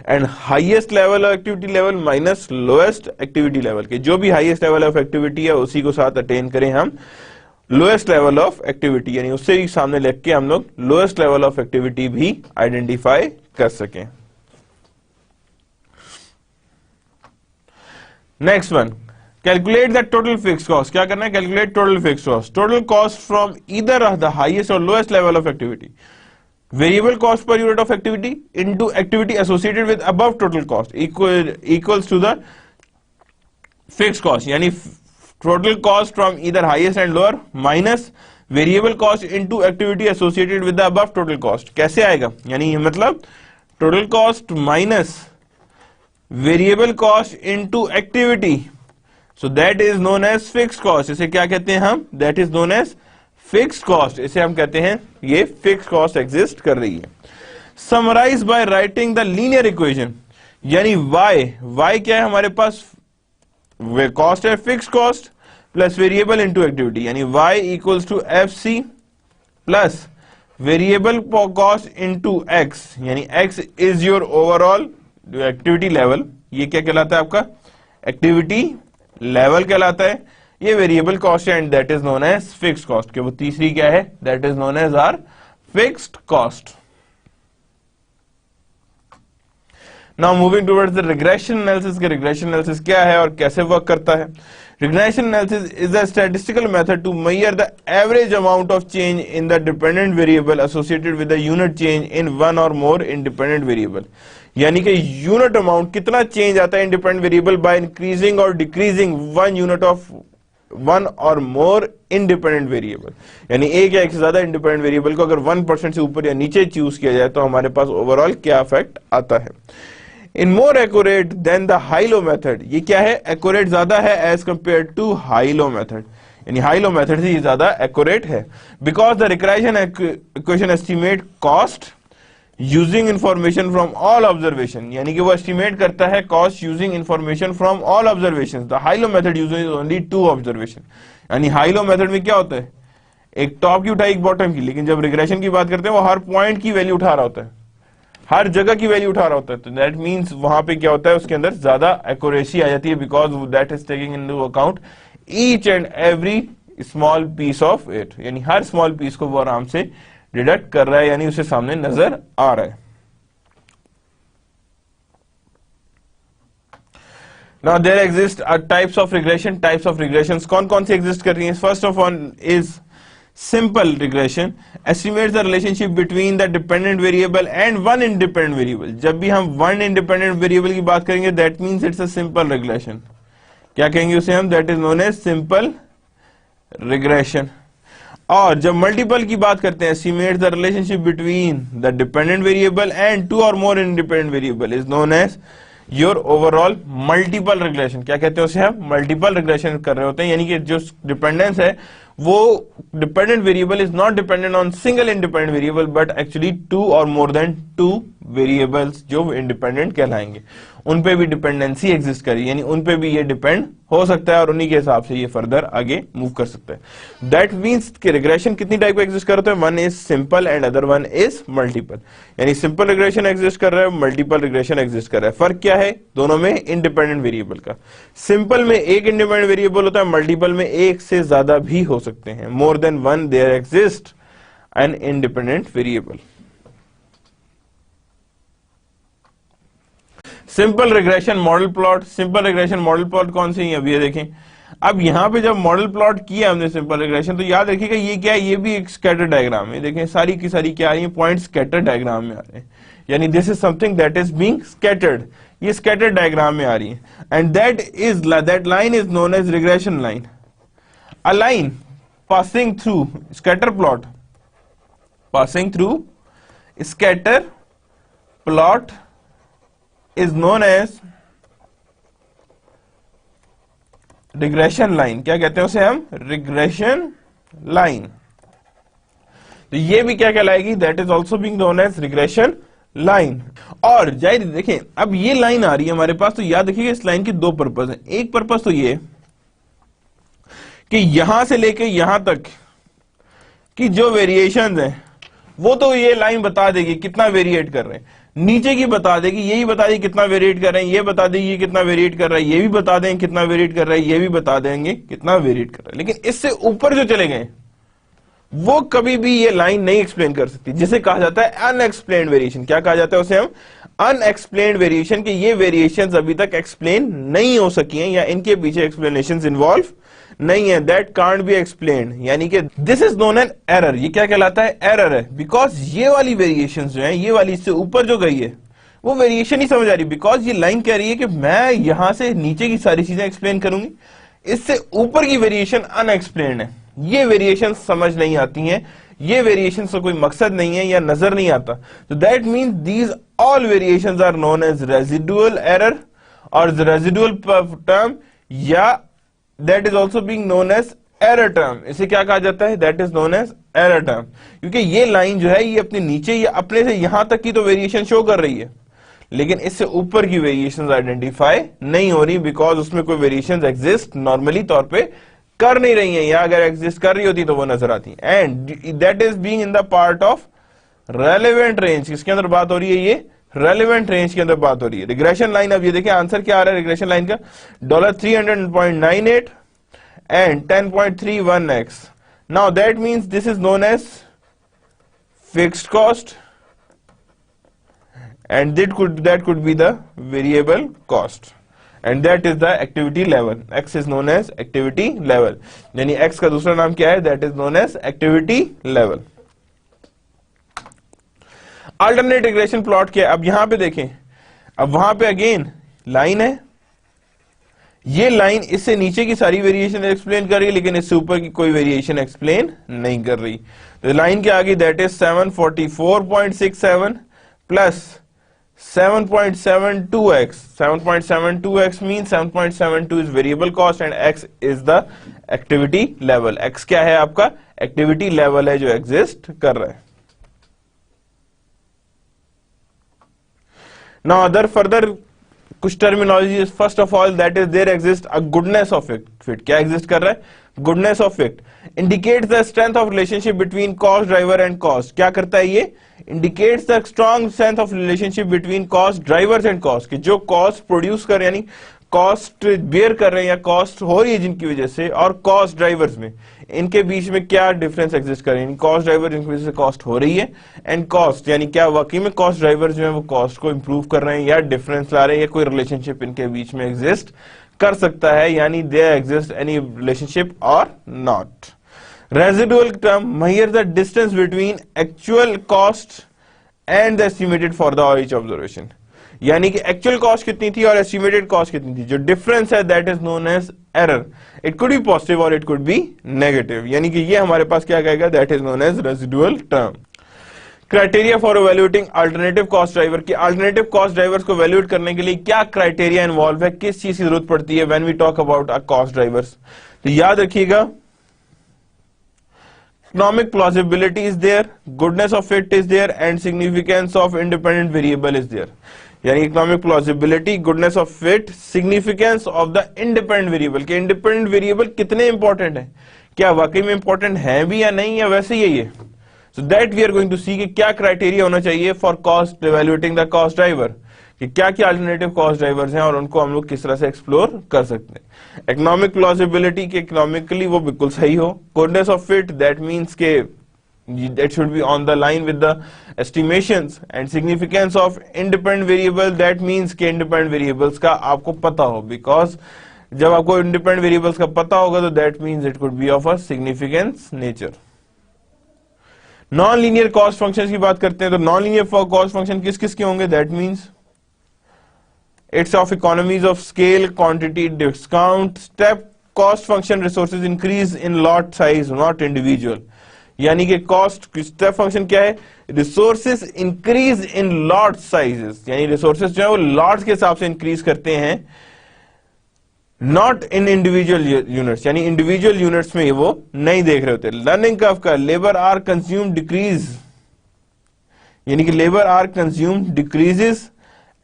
and highest level of activity level minus lowest activity level, कि जो भी highest level of activity है उसी को साथ attain करें हम लोएस्ट लेवल ऑफ एक्टिविटी, यानी उससे भी सामने लिख के हम लोग लोएस्ट लेवल ऑफ एक्टिविटी भी आइडेंटिफाई कर सकें। Next one, calculate the total fix cost, क्या करना है, calculate total fix cost, total cost from either the highest और lowest level of activity, variable cost per unit of activity into activity associated with above total cost equals to the fix cost, यानी total cost from either highest and lower minus variable cost into activity associated with the above total cost, कैसे आएगा, यानी मतलब total cost minus variable cost into activity, so that is known as fixed cost, इसे क्या कहते हैं हम, that is known as fixed cost, इसे हम कहते हैं ये fixed cost exist कर रही है। summarize by writing the linear equation, यानी y क्या है हमारे पास, वे कॉस्ट है fix cost plus variable into activity, यानी y equals to FC plus variable cost into x, यानी x is your overall activity level, ये क्या कहलाता है आपका एक्टिविटी लेवल कहलाता है, ये वेरिएबल कॉस्ट है and that is known as fix cost, कि वो तीसरी क्या है, that is known as are fixed cost. Now moving towards the regression analysis, के regression analysis क्या है और कैसे वर्क करता है। Regression analysis is a statistical method to measure the average amount of change in the dependent variable associated with the unit change in one or more independent variable, यानी कि unit amount कितना change आता है independent variable by increasing or decreasing one unit of one or more independent variable, यानी एक या एक से ज्यादा independent variable को अगर 1% से ऊपर या नीचे चूज किया जाए तो हमारे पास ओवरऑल क्या इफेक्ट आता है। In more accurate than the high low method, ये क्या है, एक्यूरेट ज्यादा है as compare to high low method, यानी हाई लो मेथड से ये ज्यादा एक्यूरेट है, because the regression equation estimate cost using information from all observation, यानी कि वो एस्टिमेट करता है cost using information from all observation, the high low method using only 2 observation, यानी हाई लो मेथड में क्या होता है, एक टॉप की उठाई एक बॉटम की, लेकिन जब रिग्रेशन की बात करते हैं वो हर पॉइंट की वैल्यू उठा रहा होता है, हर जगह की वैल्यू उठा रहा होता है, तो दैट मींस वहां पे क्या होता है, उसके अंदर ज्यादा एक्यूरेसी आ जाती है, because that is taking into account each and every small piece of it, यानी हर स्मॉल पीस को वो आराम से डिडक्ट कर रहा है, यानी उसे सामने नजर आ रहा है। Now there exist types of regression, types of regressions कौन कौन सी एग्जिस्ट कर रही हैं। First of all is simple regression, estimates the relationship between the dependent variable and one independent variable, जब भी हम one independent variable की बात करेंगे that means it's a simple regression, क्या कहेंगे उसे हम, that is known as simple regression। और जब मल्टीपल की बात करते हैं, estimate the relationship between the dependent variable and 2 or more independent variable is known as your overall multiple regression, क्या कहते हैं उसे हम, मल्टीपल रिग्रेशन कर रहे होते हैं, यानी कि जो डिपेंडेंस है वो dependent variable is not dependent on single independent variable but actually 2 और मोर देन 2 वेरिएबल्स जो इंडिपेंडेंट कहलाएंगे, उन पे भी डिपेंडेंसी एग्जिस्ट करी, यानी उन पे भी ये डिपेंड हो सकता है और उन्हीं के हिसाब से ये फर्दर आगे मूव कर सकता है। दैट मींस कि रिग्रेशन कितनी टाइप का एग्जिस्ट करता है, one is simple and other one is multiple, यानी सिंपल रिग्रेशन एग्जिस्ट कर रहा है, मल्टीपल रिग्रेशन एग्जिस्ट कर रहा है। फर्क क्या है दोनों में, इंडिपेंडेंट वेरिएबल का, सिंपल में एक इंडिपेंडेंट वेरिएबल होता है, मल्टीपल में एक से ज्यादा भी हो सकते हैं, more than one there exist an independent variable. Simple regression model plot, simple regression model plot कौन सी है, अब ये देखें। अब यहां पे जब मॉडल प्लॉट किया हमने सिंपल रिग्रेशन, तो याद रखिएगा ये क्या है, ये भी एक स्कैटर डायग्राम है। देखें सारी की सारी क्या आ रही है, पॉइंट स्कैटर डायग्राम में आ रहे हैं, यानी this is something that is being scattered, ये स्कैटर डायग्राम में आ रही है। And that line is known as regression line. A line passing through scatter plot, passing through scatter plot is known as regression line। क्या कहते हैं उसे हम, regression line। तो ये भी क्या कहलाएगी, that is also being known as regression line। और जाहिर देखें अब ये लाइन आ रही है हमारे पास, तो याद रखिएगा इस लाइन की दो पर्पस है। एक पर्पस तो ये कि यहां से लेके यहां तक की जो वेरिएशंस हैं वो तो ये लाइन बता देगी कितना वेरिएट कर रहे हैं, नीचे की बता देगी, यही बता देगी कितना वेरिएट कर रहे हैं, ये बता देगी ये कितना वेरिएट कर रहा है, ये भी बता देंगे कितना वेरिएट कर रहा है, ये भी बता देंगे कितना वेरिएट कर रहा है। लेकिन इससे ऊपर जो चले गए वो कभी भी ये लाइन नहीं एक्सप्लेन कर सकती, जिसे कहा जाता है अनएक्सप्लेन्ड वेरिएशन। क्या कहा जाता है उसे हम, अनएक्सप्लेन्ड वेरिएशन, कि ये वेरिएशंस अभी तक एक्सप्लेन नहीं हो सकी हैं या इनके पीछे एक्सप्लेनेशंस इन्वॉल्व नहीं है, दैट कांट बी एक्सप्लेन्ड, यानी कि this is known an error. ये क्या कहलाता है, एरर है, बिकॉज ये वाली वेरिएशंस जो है, ये वाली इससे ऊपर जो गई है वो वेरिएशन ही समझ आ रही है, बिकॉज ये लाइन कह रही है कि मैं यहां से नीचे की सारी चीजें एक्सप्लेन करूंगी, इससे ऊपर की वेरिएशन अनएक्सप्लेन्ड है, ये वेरिएशन समझ नहीं आती हैं, ये वेरिएशन से कोई मकसद नहीं है या नजर नहीं आता। तो that means these all variations are known as residual error और रेजिडुअल टर्म, या that is also being known as error term. इसे क्या कहा जाता है, that is known as error term, क्योंकि ये लाइन जो है ये अपने नीचे या अपने से यहां तक की तो वेरिएशन शो कर रही है, लेकिन इससे ऊपर की वेरिएशंस आइडेंटिफाई नहीं हो रही, बिकॉज उसमें कोई वेरिएशंस एग्जिस्ट नॉर्मली तौर पे कर नहीं रही है, या अगर एग्जिस्ट कर रही होती तो वो नजर आती है। And that is being in the part of relevant range. किसके अंदर बात हो रही है, ये रेलेवेंट रेंज के अंदर बात हो रही है। रिग्रेशन लाइन, अब ये देखिए आंसर क्या आ रहा है रिग्रेशन लाइन का, $300.98 and 10.31x। Now that means this is known as fixed cost and that could be the variable cost, and that is the activity level। x is known as activity level, यानी x का दूसरा नाम क्या है, that is known as activity level। Alternate regression plot क्या है, अब यहां पे देखें, अब वहां पे अगेन लाइन है, ये लाइन इससे नीचे की सारी वेरिएशन एक्सप्लेन कर रही है, लेकिन इससे ऊपर की कोई वेरिएशन एक्सप्लेन नहीं कर रही। तो लाइन के आगे that is 744.67 plus 7.72x। 7.72x means 7.72 is variable cost and x is the activity level। x क्या है आपका, activity level है जो exist कर रहा है। Now other further कुछ terminology is first of all that is there exists a goodness of fit। क्या exist कर रहा है, goodness of fit indicates the strength of relationship between cost driver and cost। क्या करता है ये, indicates the strong sense of relationship between cost drivers and cost, कि जो cost produce कर यानी cost bear कर रहे हैं या cost हो रही है जिनकी वजह से, और cost drivers में इनके बीच में क्या डिफरेंस एग्जिस्ट कर रही है, cost driver जिनकी वजह से cost हो रही है, and cost यानी क्या वाकई में cost drivers जो है वो cost को improve कर रहे हैं या डिफरेंस ला रहे हैं, या कोई रिलेशनशिप इनके बीच में एग्जिस्ट कर सकता है, यानी there exists any relationship or not। Residual term measures the distance between actual cost and the estimated for the each observation। यानी कि actual cost कितनी थी और estimated cost कितनी थी, जो difference है that is known as error। It could be positive or it could be negative, यानी कि ये हमारे पास क्या कहेगा, that is known as residual term। Criteria for evaluating alternative cost driver, की अल्टरनेटिव कॉस्ट ड्राइवर्स को इवेल्युएट करने के लिए क्या क्राइटेरिया इन्वॉल्व है, किस चीज की जरूरत पड़ती है when we talk about a cost drivers. तो याद रखिएगा, economic plausibility is there, goodness of fit is there, and significance of independent variable is there. यानी economic plausibility, goodness of fit, significance of the independent variable, के independent variable कितने important है, क्या वाकई में इंपॉर्टेंट है भी या नहीं, या वैसे ही है। So that we are going to see कि क्या क्राइटेरिया होना चाहिए for cost evaluating the cost driver, कि क्या क्या अल्टरनेटिव कॉस्ट ड्राइवर्स हैं और उनको हम लोग किस तरह से एक्सप्लोर कर सकते हैं। इकोनॉमिक प्लॉजिबिलिटी, के इकोनॉमिकली वो बिल्कुल सही हो। Goodness of fit, that means के that should be on the line with the estimations and significance of independent variable. That means कि independent variables का आपको पता हो, because जब आपको independent variables का पता होगा तो that means it could be of a significance nature. Non linear cost function की बात करते हैं तो नॉन लीनियर कॉस्ट फंक्शन किस किस के होंगे? That means it's of economies of scale, quantity discount, step cost function, resources increase in lot size not individual. यानी कि कॉस्ट स्टेप फंक्शन क्या है? Resources increase in lot sizes, यानी resources जो है वो लॉट्स के हिसाब से इंक्रीज करते हैं, नॉट इन इंडिविजुअल यूनिट्स, यानी इंडिविजुअल यूनिट्स में वो नहीं देख रहे होते. लर्निंग कर्व का लेबर आर कंज्यूम डिक्रीज, यानी कि labour are consume decreases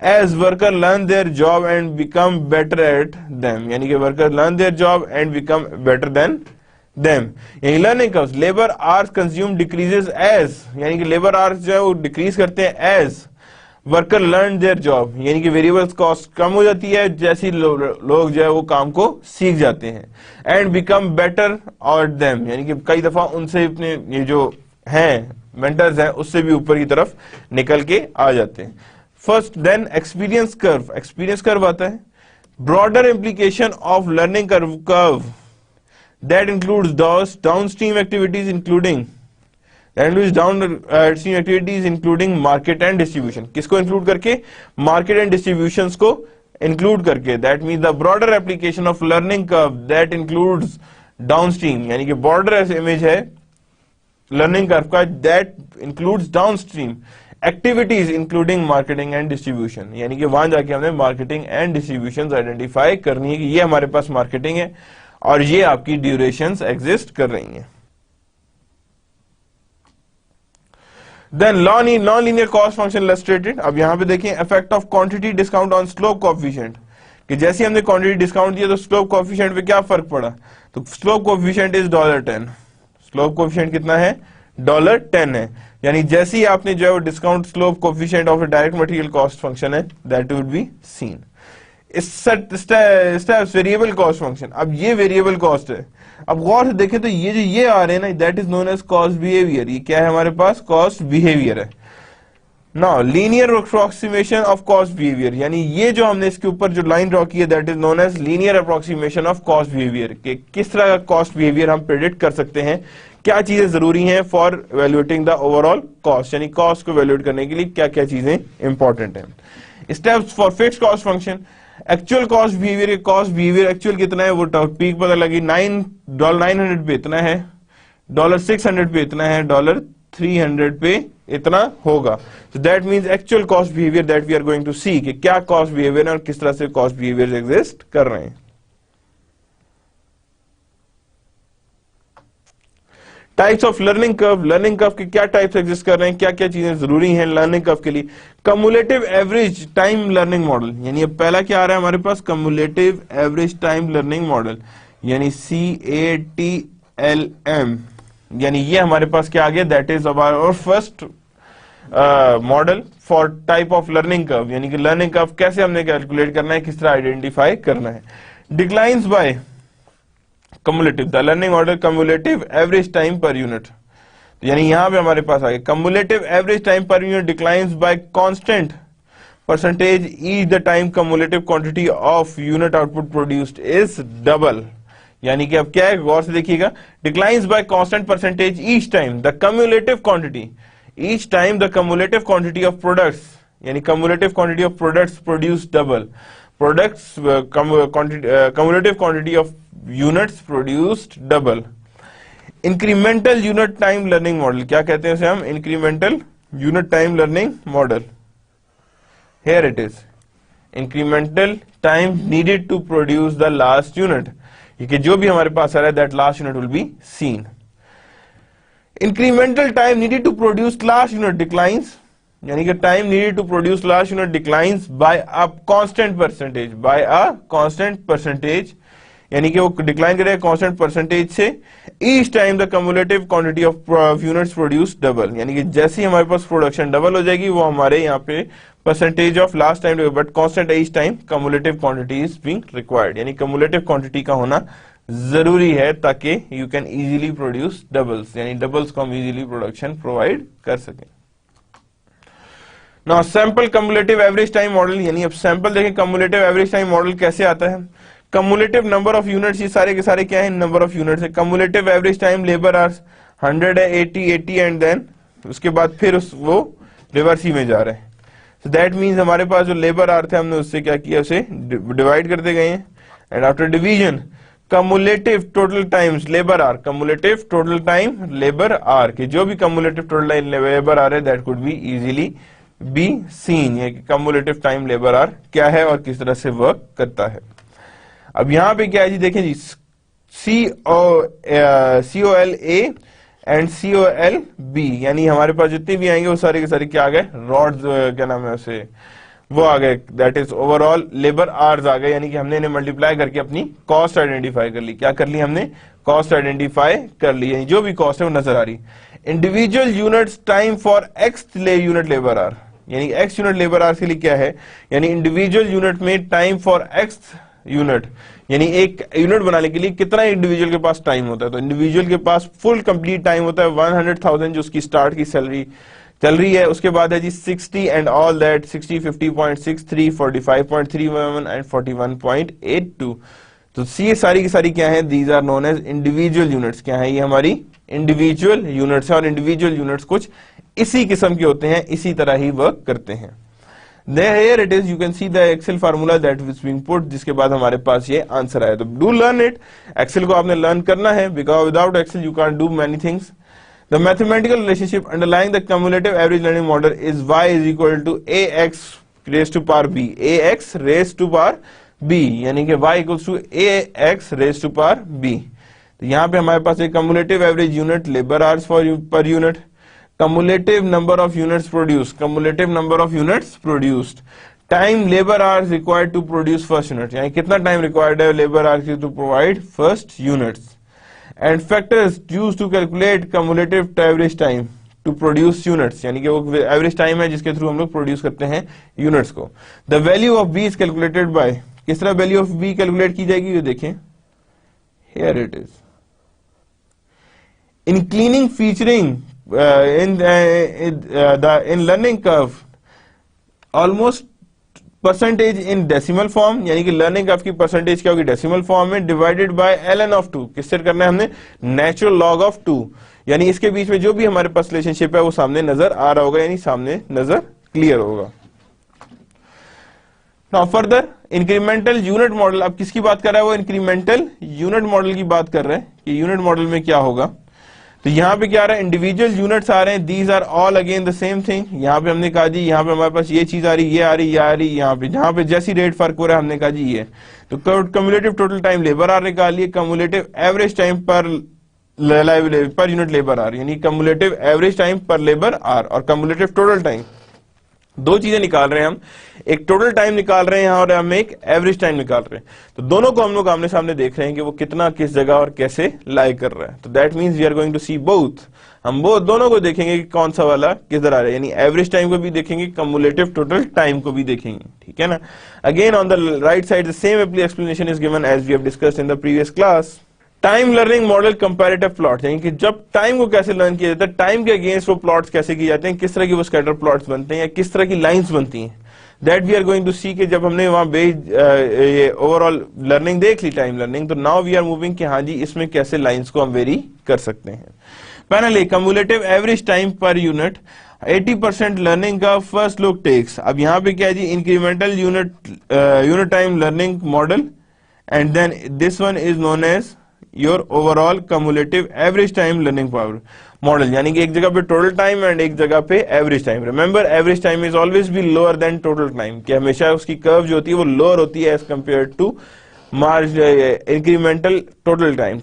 as worker learn their job and become better at them, यानी कि worker learn their job and become better than them. यानी learning curve labour are consume decreases as, यानी कि labour are जो है वो decrease करते हैं as worker learn their job, यानी कि वेरिएबल्स कॉस्ट कम हो जाती है जैसे लोग जो है वो काम को सीख जाते हैं. एंड बिकम बेटर और देम, यानी कि कई दफा उनसे अपने ये जो हैं मेंटर्स हैं उससे भी ऊपर की तरफ निकल के आ जाते हैं. First then experience curve. Experience curve आता है broader implication of learning curve that includes downstream activities including downstream activities including market and distribution. किसको इंक्लूड करके? मार्केट एंड डिस्ट्रीब्यूशन को इंक्लूड करके. That means the broader application of learning curve that includes downstream, यानी कि border image है learning curve का that includes downstream activities including marketing and distribution, यानी कि वहां जाके हमने मार्केटिंग एंड डिस्ट्रीब्यूशन आइडेंटिफाई करनी है कि ये हमारे पास मार्केटिंग है और ये आपकी ड्यूरेशंस एग्जिस्ट कर रही हैं. Then non linear cost function illustrated. अब यहां पे देखें effect of quantity discount on slope coefficient, कि जैसे हमने क्वांटिटी डिस्काउंट दिया तो स्लोप कोएफिशिएंट पे क्या फर्क पड़ा? तो slope coefficient is $10. Slope coefficient कितना है? $10 है. यानी जैसे ही आपने जो है वो discount slope coefficient of a direct material cost function है that would be seen. Variable cost function. अब ये वेरिएबल कॉस्ट है. अब गौर से देखें तो ये जो ये आ रहे हैं ना that is known as cost behaviour. ये क्या है हमारे पास? कॉस्ट बिहेवियर है. Now linear approximation of cost behaviour, यानी ये जो हमने इसके ऊपर जो लाइन ड्रॉ की है that is known as linear approximation of cost behaviour. कि किस तरह का कॉस्ट बिहेवियर हम प्रेडिक्ट कर सकते हैं, क्या चीजें जरूरी हैं for evaluating the overall cost, यानी कॉस्ट को इवैल्यूएट करने के लिए क्या क्या चीजें इंपॉर्टेंट हैं. Steps for fixed cost function. Actual cost behaviour, cost behaviour actual कितना है वो पीक पता लगी $900 पे इतना है, $600 पे इतना है, $300 पे इतना होगा. So that means actual cost behaviour that we are going to see कि क्या कॉस्ट बिहेवियर है और किस तरह से कॉस्ट बिहेवियर एग्जिस्ट कर रहे हैं. Types of learning curve. Learning curve के क्या टाइप्स एग्जिस्ट कर रहे हैं, क्या क्या चीजें जरूरी हैं लर्निंग कर्व के लिए. Cumulative average time learning model, यानी अब पहला क्या आ रहा है हमारे पास? Cumulative average time learning model, यानी CATLM. यानी ये हमारे पास क्या आ गया? That is our first model for type of learning curve, यानी कि लर्निंग कर्व कैसे हमने कैलकुलेट करना है, किस तरह आइडेंटिफाई करना है. Declines by cumulative, the learning order cumulative average time per unit. यानी यहां पे हमारे पास आ गया cumulative average time per unit declines by constant percentage each the time cumulative quantity of unit output produced is double. यानी कि अब क्या है गौर से देखिएगा, declines by constant percentage each time the cumulative quantity of products, यानी cumulative quantity of products produced double. Products cumulative quantity of units produced double. Incremental unit time learning model, क्या कहते हैं इसे हम? Incremental unit time learning model. Here it is. Incremental time needed to produce the last unit. ये कि जो भी हमारे पास आ रहा है that last unit will be seen. Incremental time needed to produce last unit declines, यानी कि time needed to produce last unit declines by a constant percentage, यानी कि वो डिक्लाइन करेगा कांस्टेंट परसेंटेज से. Each time the cumulative quantity of units produce double, यानी कि जैसे ही हमारे पास प्रोडक्शन डबल हो जाएगी वो हमारे यहाँ पे percentage of last time but constant each time cumulative quantity is being required, यानी कम्युलेटिव क्वांटिटी का होना जरूरी है ताकि you can easily produce doubles, यानी डबल्स को हम इजीली प्रोडक्शन प्रोवाइड कर सकें। Now sample cumulative average time model, यानी अब सैंपल देखें कम्युलेटिव एवरेज टाइम मॉडल कैसे आता है। कम्युलेटिव नंबर ऑफ यूनिट्स, ये सारे के सारे क्या है, नंबर ऑफ यूनिट्स है। Cumulative average time labour hours 100 है, 80 एंड देन उसके बाद फिर वो रिवर्स ही में जा रहे हैं। सो दैट मीन्स हमारे पास जो लेबर आवर थे हमने उससे क्या किया, उसे डिवाइड करते गए हैं। And after division cumulative total times labour hour, cumulative total time labour hour के जो भी cumulative total time labour hour है that could be easily be seen, ये कम्युलेटिव टाइम लेबर आवर क्या है और किस तरह से वर्क करता है। अब यहां पे क्या है जी, देखें जी, COLA एंड COLB, यानी हमारे पास जितने भी आएंगे वो सारे के सारे क्या आ गए, रॉड्स, क्या नाम है उसे, वो आ गए, that is overall labour hours आ गए, यानी कि हमने इन्हें मल्टीप्लाई करके अपनी कॉस्ट आइडेंटिफाई कर ली। क्या कर ली हमने, कॉस्ट आइडेंटिफाई कर ली, यानी जो भी कॉस्ट है वो नजर आ रही। Individual units time for x unit labour our, यानी एक्स यूनिट लेबर आवर के लिए क्या है, यानी इंडिविजुअल यूनिट में टाइम फॉर एक्स यूनिट, यानी एक यूनिट बनाने के लिए कितना इंडिविजुअल के पास टाइम होता है, तो इंडिविजुअल के पास फुल कंप्लीट टाइम होता है 100,000 जो उसकी स्टार्ट की सैलरी चल रही है। उसके बाद है जी 60 एंड ऑल दैट, 60, 50.63, 45.31 एंड 41.82। तो ये सारी की सारी क्या है, these are known as individual units. क्या है, ये हमारी इंडिविजुअल यूनिट्स है और इंडिविजुअल यूनिट्स कुछ इसी किस्म के होते हैं, इसी तरह ही वर्क करते हैं। Here it is, you can see the Excel formula that is being put, जिसके बाद हमारे पास ये आंसर आया। तो do learn it, Excel को आपने लर्न करना है, because without Excel you can't do many things. The mathematical relationship underlying the cumulative average learning model is y is equal to ax raised to power b, ax raised to power b, यानी कि y equals to ax raised to power b। तो यहाँ पे हमारे पास एक cumulative average unit labor hours per unit, cumulative number of units produced, cumulative number of units produced, time labor hours required to produce first unit, यानी कितना time required है labour hours की to provide first units, and factors used to calculate cumulative average time to produce units, यानी कि वो average time है जिसके through हम लोग प्रोड्यूस करते हैं यूनिट्स को। The value of B is calculated by, किस तरह वैल्यू ऑफ बी कैलकुलेट की जाएगी, ये देखें, here it is, in cleaning featuring in learning curve almost percentage in decimal form, यानी कि लर्निंग कर्व की परसेंटेज क्या होगी, डेसिमल फॉर्म में, डिवाइडेड बाय ln of 2, किससे करना है हमने, नेचुरल लॉग ऑफ 2, यानी इसके बीच में जो भी हमारे पास रिलेशनशिप है वो सामने नजर आ रहा होगा, यानी सामने नजर क्लियर होगा। Now further incremental unit model, अब किसकी बात कर रहा है वो, इंक्रीमेंटल यूनिट मॉडल की बात कर रहे हैं कि यूनिट मॉडल में क्या होगा। तो यहाँ पे क्या आ रहा है, इंडिविजुअल यूनिट्स आ रहे हैं, these are all again the same thing. यहाँ पे हमने कहा जी, यहाँ पे हमारे पास ये चीज आ रही, ये आ रही, ये आ रही, यहाँ पे जहाँ पे जैसी रेट फर्क हो रहा है हमने कहा जी ये। तो cumulative total time labour hour निकाल लिए, cumulative average time per unit labour hour, यानी cumulative average time per labour hour और कम्युलेटिव टोटल टाइम, दो चीजें निकाल रहे हैं हम, एक टोटल टाइम निकाल रहे हैं और हम एक एवरेज टाइम निकाल रहे हैं। तो दोनों को हम लोग आमने सामने देख रहे हैं कि वो कितना किस जगह और कैसे लाई कर रहा है। तो that means we are going to see both, हम वो दोनों को देखेंगे कि कौन सा वाला किधर आ रहा है, यानी एवरेज टाइम को भी देखेंगे, कम्युलेटिव टोटल टाइम को भी देखेंगे, ठीक है ना। Again on the right side the same explanation is given as we have discussed in the previous class. Time learning model comparative plot, यानी कि जब टाइम को कैसे लर्न किया जाता है, टाइम के अगेंस्ट वो प्लॉट्स कैसे किए जाते हैं, किस तरह की वो स्कैटर प्लॉट्स बनते हैं या किस तरह की लाइंस बनती हैं, that we are going to see कि जब हमने वहां ये ओवरऑल लर्निंग देख ली टाइम लर्निंग, तो नाउ वी आर मूविंग कि हाँ जी इसमें कैसे लाइंस को हम वेरी कर सकते हैं। Finally cumulative average time per unit 80% learning का फर्स्ट लुक टेक्स। अब यहाँ पे क्या है जी, incremental unit time learning model and then this one is known as your overall cumulative average time learning power model, यानी कि एक जगह पे टोटल टाइम एंड एक जगह पे average time. Remember average time is always be lower than total time, कि हमेशा उसकी कर्व जो होती है वो लोअर होती है एज कंपेयर टू मार्ज इंक्रीमेंटल टोटल टाइम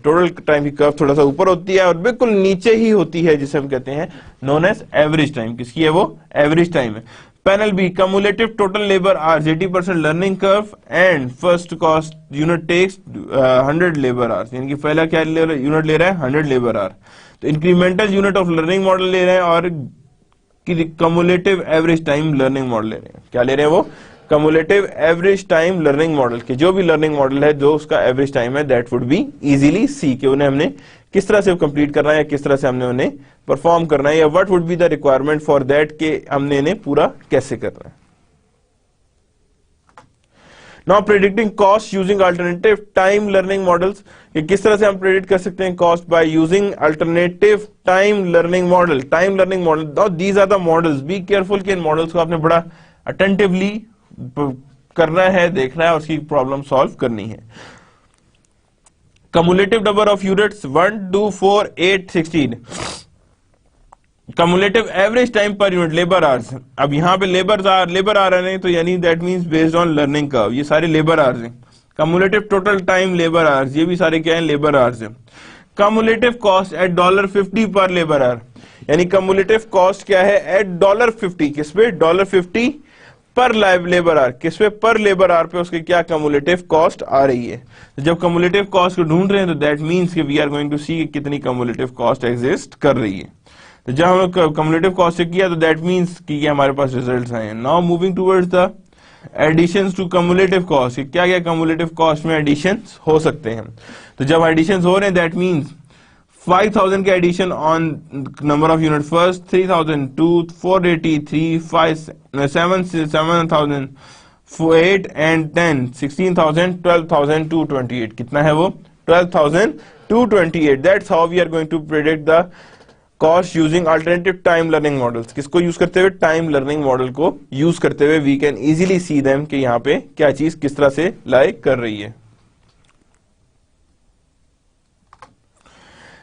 की कर्व थोड़ा सा ऊपर होती है और बिल्कुल नीचे ही होती है जिसे हम कहते हैं नोन एज एवरेज टाइम। किसकी है वो, एवरेज टाइम है। Panel B cumulative total labour hours 80% learning curve and first cost unit takes 100 labour hours, यानी कि पहला क्या यूनिट ले रहा है 100 लेबर आवर। तो incremental unit of learning model ले रहे हैं और cumulative average time learning model ले रहे हैं। क्या ले रहे हैं वो, cumulative average time learning model के जो भी लर्निंग मॉडल है जो उसका एवरेज टाइम है दैट वुड बी इजीली सी के उन्हें हमने किस तरह से कंप्लीट करना है या किस तरह से हमने उन्हें परफॉर्म करना है या what would be the requirement for that के हमने इन्हें पूरा कैसे करना है। Now predicting cost using alternative time learning models, ये किस तरह से हम प्रेडिक्ट कर सकते हैं cost by using alternative time learning model. Time learning model, now these are the models, be careful कि इन मॉडल्स को आपने बड़ा अटेंटिवली करना है, देखना है और उसकी प्रॉब्लम सॉल्व करनी है। Cumulative number of units 1 2 4 8 16, cumulative average time per unit labour hours. अब यहां पे लेबर आ रहे हैं तो यानी that means based on learning curve, ये सारे लेबर आवर्स हैं। Cumulative total time labour hours, ये भी सारे क्या है लेबर आवर्स हैं। कम्युलेटिव कॉस्ट एट $50 पर लेबर आवर, यानी कम्युलेटिव कॉस्ट क्या है एट $50, किस पे $50 पर लेबर आवर, किस पे पर लेबर आवर पे उसकी क्या कम्युलेटिव कॉस्ट आ रही है। तो जब कम्युलेटिव कॉस्ट को ढूंढ रहे हैं तो दैट मींस कि वी आर गोइंग टू सी कितनी कम्युलेटिव कॉस्ट एग्जिस्ट कर रही है। तो जब हम लोग कम्युलेटिव कॉस्ट से किया तो दैट मींस कि ये हमारे पास रिजल्ट्स आए हैं। Now moving towards the additions to cumulative cost, क्या क्या कम्युलेटिव कॉस्ट में एडिशंस हो सकते हैं। तो जब एडिशंस हो रहे हैं दैट मींस 5000 के addition on number of unit first, 3002, 483, 7000, 8 and 10, 16000, 12228, कितना है वो 12228। That's how we are going to predict the cost using alternative time learning models. किसको यूज करते हुए, टाइम लर्निंग मॉडल को यूज करते हुए we can easily see them कि यहां पे क्या चीज किस तरह से लाई कर रही है।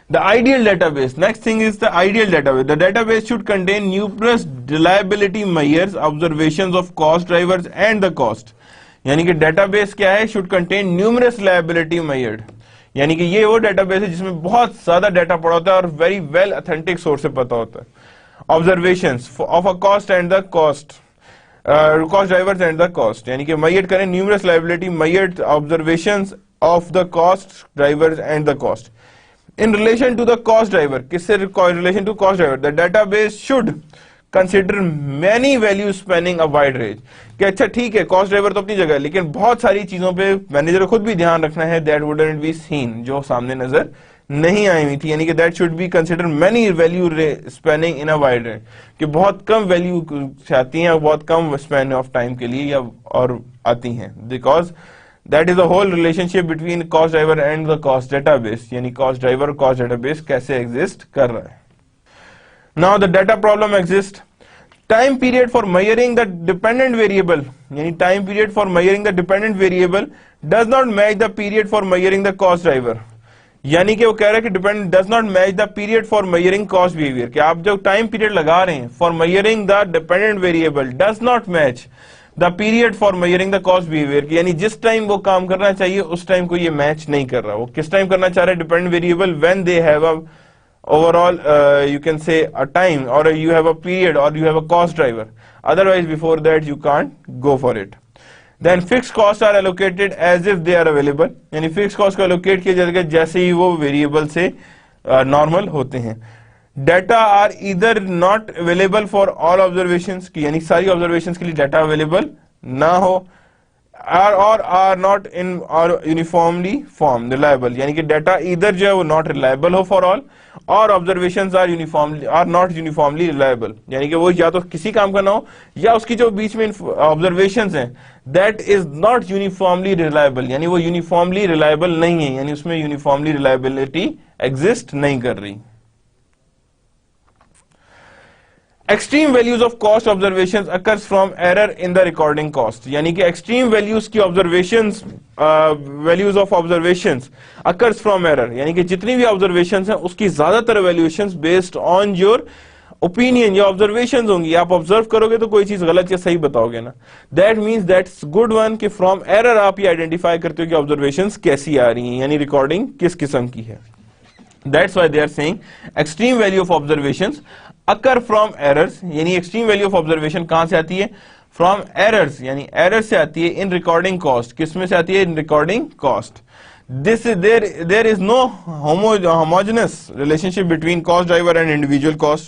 The ideal database. Next thing is the ideal database. The database should contain numerous reliability measures, observations of cost drivers and the cost. यानी कि database क्या है, should contain numerous reliability measures. यानी कि ये वो database है जिसमें बहुत ज्यादा डाटा पड़ा होता है और very well authentic source से पता होता है। Observations of a cost and the cost. Cost drivers and the cost. यानी कि measure करें numerous reliability measures, observations of the cost drivers and the cost. In relation to the cost driver, किससे relation to cost driver, the database should consider many values spanning a wide range। कि अच्छा ठीक है cost driver तो अपनी जगह है लेकिन बहुत सारी चीजों पे मैनेजर को खुद भी ध्यान रखना है that wouldn't be seen, जो सामने नजर नहीं आई हुई थी। यानी कि that should be considered many value spanning in a wide range, कि बहुत कम वैल्यू से आती हैं और बहुत कम स्पैन ऑफ टाइम के लिए या और आती हैं, because that is the whole relationship between cost driver and the cost database, यानी cost driver cost database कैसे exist कर रहा है। Now the data problem exists, time period for measuring the dependent variable, यानी time period for measuring the dependent variable does not match the period for measuring the cost driver। यानी कि वो कह रहा है कि dependent does not match the period for measuring cost behavior, कि आप जो time period लगा रहे हैं for measuring the dependent variable does not match the period for measuring the cost behaviour, की यानी जिस टाइम वो काम करना चाहिए उस टाइम को ये मैच नहीं कर रहा। वो किस टाइम करना चाह रहा है dependent variable, when they have a overall you can say a time और यू हैव अ पीरियड और you have a cost driver, otherwise before that you can't go for it. Then fix cost are allocated as if they are available, यानी fix cost को allocate किया जाएगा जैसे ही वो variable से normal होते हैं। डाटा आर इधर not available for all observations, की यानी सारी ऑब्जर्वेशंस के लिए डाटा अवेलेबल ना हो, आर नॉट इन और यूनिफॉर्मली फॉर्म रिलायबल, यानी कि डाटा इधर जो है वो नॉट रिलायबल हो फॉर ऑल, और observations are not uniformly reliable, यानी कि वो या तो किसी काम का ना हो या उसकी जो बीच में ऑब्जर्वेशंस हैं that is not uniformly reliable, यानी वो यूनिफॉर्मली रिलायबल नहीं है, यानी उसमें यूनिफॉर्मली रिलायबिलिटी एग्जिस्ट नहीं कर रही। Extreme values of cost observations occurs from error in the recording cost, यानी कि एक्सट्रीम वैल्यूज की observations values of observations occurs from error, यानी कि जितनी भी ऑब्जर्वेशंस हैं उसकी ज्यादातर valuations based on your opinion या ऑब्जर्वेशंस होंगी। आप ऑब्जर्व करोगे तो कोई चीज गलत या सही बताओगे ना, that means that's good one कि फ्रॉम एरर आप ये आइडेंटिफाई करते हो कि ऑब्जर्वेशंस कैसी आ रही हैं, यानी रिकॉर्डिंग किस किस्म की है। That's why they are saying extreme value of observations occur from errors, यानी extreme value of observation कहां से आती है, from errors, यानी error से आती है in recording cost, किसमें से आती है, in recording cost। This is there is no homogeneous relationship between cost driver and individual cost,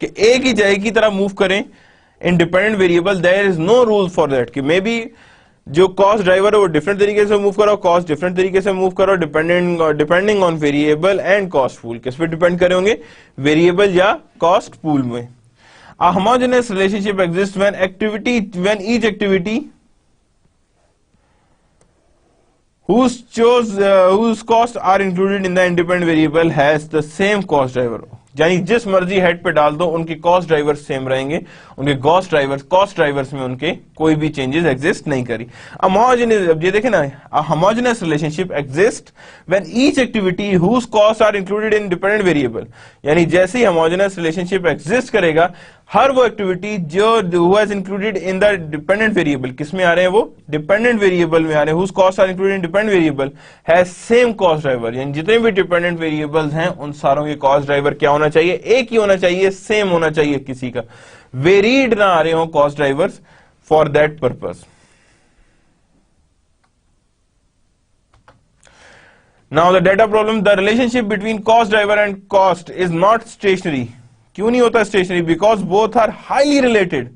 कि एक ही जगह की तरह मूव करें, in dependent variable there is no rule for that कि मे बी जो कॉस्ट ड्राइवर है वो डिफरेंट तरीके से मूव करो, कॉस्ट डिफरेंट तरीके से मूव करो, depending on variable and cost pool. किस पे डिपेंड करे होंगे, वेरिएबल या कॉस्ट पूल में। A homogeneous relationship exists when each activity whose costs are included in the independent variable has the same cost driver। यानी जिस मर्जी हेड पे डाल दो उनके कॉस्ट ड्राइवर्स सेम रहेंगे, उनके कॉस्ट ड्राइवर्स में उनके कोई भी चेंजेस एग्जिस्ट नहीं करी। अब ये देखें ना, a homogeneous relationship exists when each activity whose costs are included in dependent variable। यानी जैसे ही homogeneous relationship exist करेगा, हर वो एक्टिविटी जो who has included in the dependent variable, किसमें आ रहे हैं वो डिपेंडेंट वेरिएबल में आ रहे हैं, whose costs are included in dependent variable has same cost driver। यानी जितने भी डिपेंडेंट वेरिएबल्स हैं उन सारों के कॉस्ट ड्राइवर क्या होना चाहिए, एक ही होना चाहिए, सेम होना चाहिए, किसी का वेरीड ना आ रहे हो cost drivers for that purpose. Now the data problem, the relationship between cost driver and cost is not stationary. क्यों नहीं होता stationary, because both are highly related.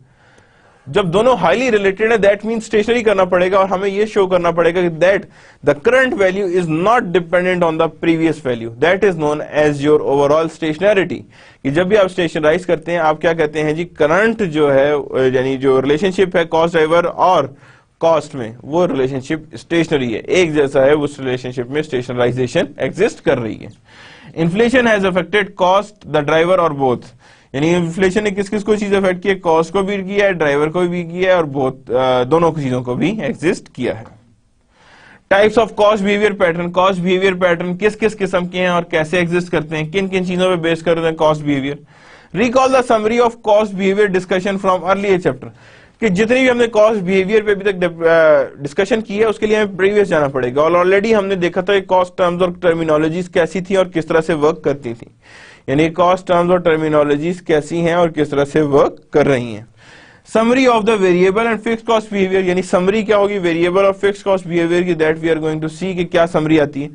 जब दोनों हाईली रिलेटेड है दैट मीन स्टेशनरी करना पड़ेगा और हमें यह शो करना पड़ेगा कि that the current value is not dependent on the previous value, that is known as your overall stationarity. कि जब भी आप स्टेशनराइज करते हैं आप क्या कहते हैं जी, करंट जो है यानी जो रिलेशनशिप है कॉस्ट ड्राइवर और कॉस्ट में, वो रिलेशनशिप स्टेशनरी है, एक जैसा है, उस रिलेशनशिप में स्टेशनराइजेशन एग्जिस्ट कर रही है। Inflation has affected cost, the driver और बोथ। यानी इन्फ्लेशन ने किस किस को चीज अफेक्ट किया, कॉस्ट को भी किया है, ड्राइवर को भी किया है और बोथ दोनों चीजों को भी एग्जिस्ट किया है। Types of cost behaviour pattern, cost behaviour pattern किस किस किस्म के हैं और कैसे एग्जिस्ट करते हैं, किन किन चीजों पे बेस करते हैं cost behaviour. Recall the summary of cost behaviour discussion from earlier chapter. कि जितनी भी हमने कॉस्ट बिहेवियर पे अभी तक डिस्कशन की है उसके लिए हमें प्रीवियस जाना पड़ेगा और ऑलरेडी हमने देखा था कॉस्ट टर्म्स और टर्मिनोलॉजीज कैसी थी और किस तरह से वर्क करती थी। यानी कॉस्ट टर्म्स और टर्मिनोलॉजीज कैसी हैं और किस तरह से वर्क कर रही हैं। Summary of the variable and fixed cost behaviour, यानी समरी क्या होगी वेरिएबल और फिक्स्ड कॉस्ट बिहेवियर की, that we are going to see कि क्या समरी आती है।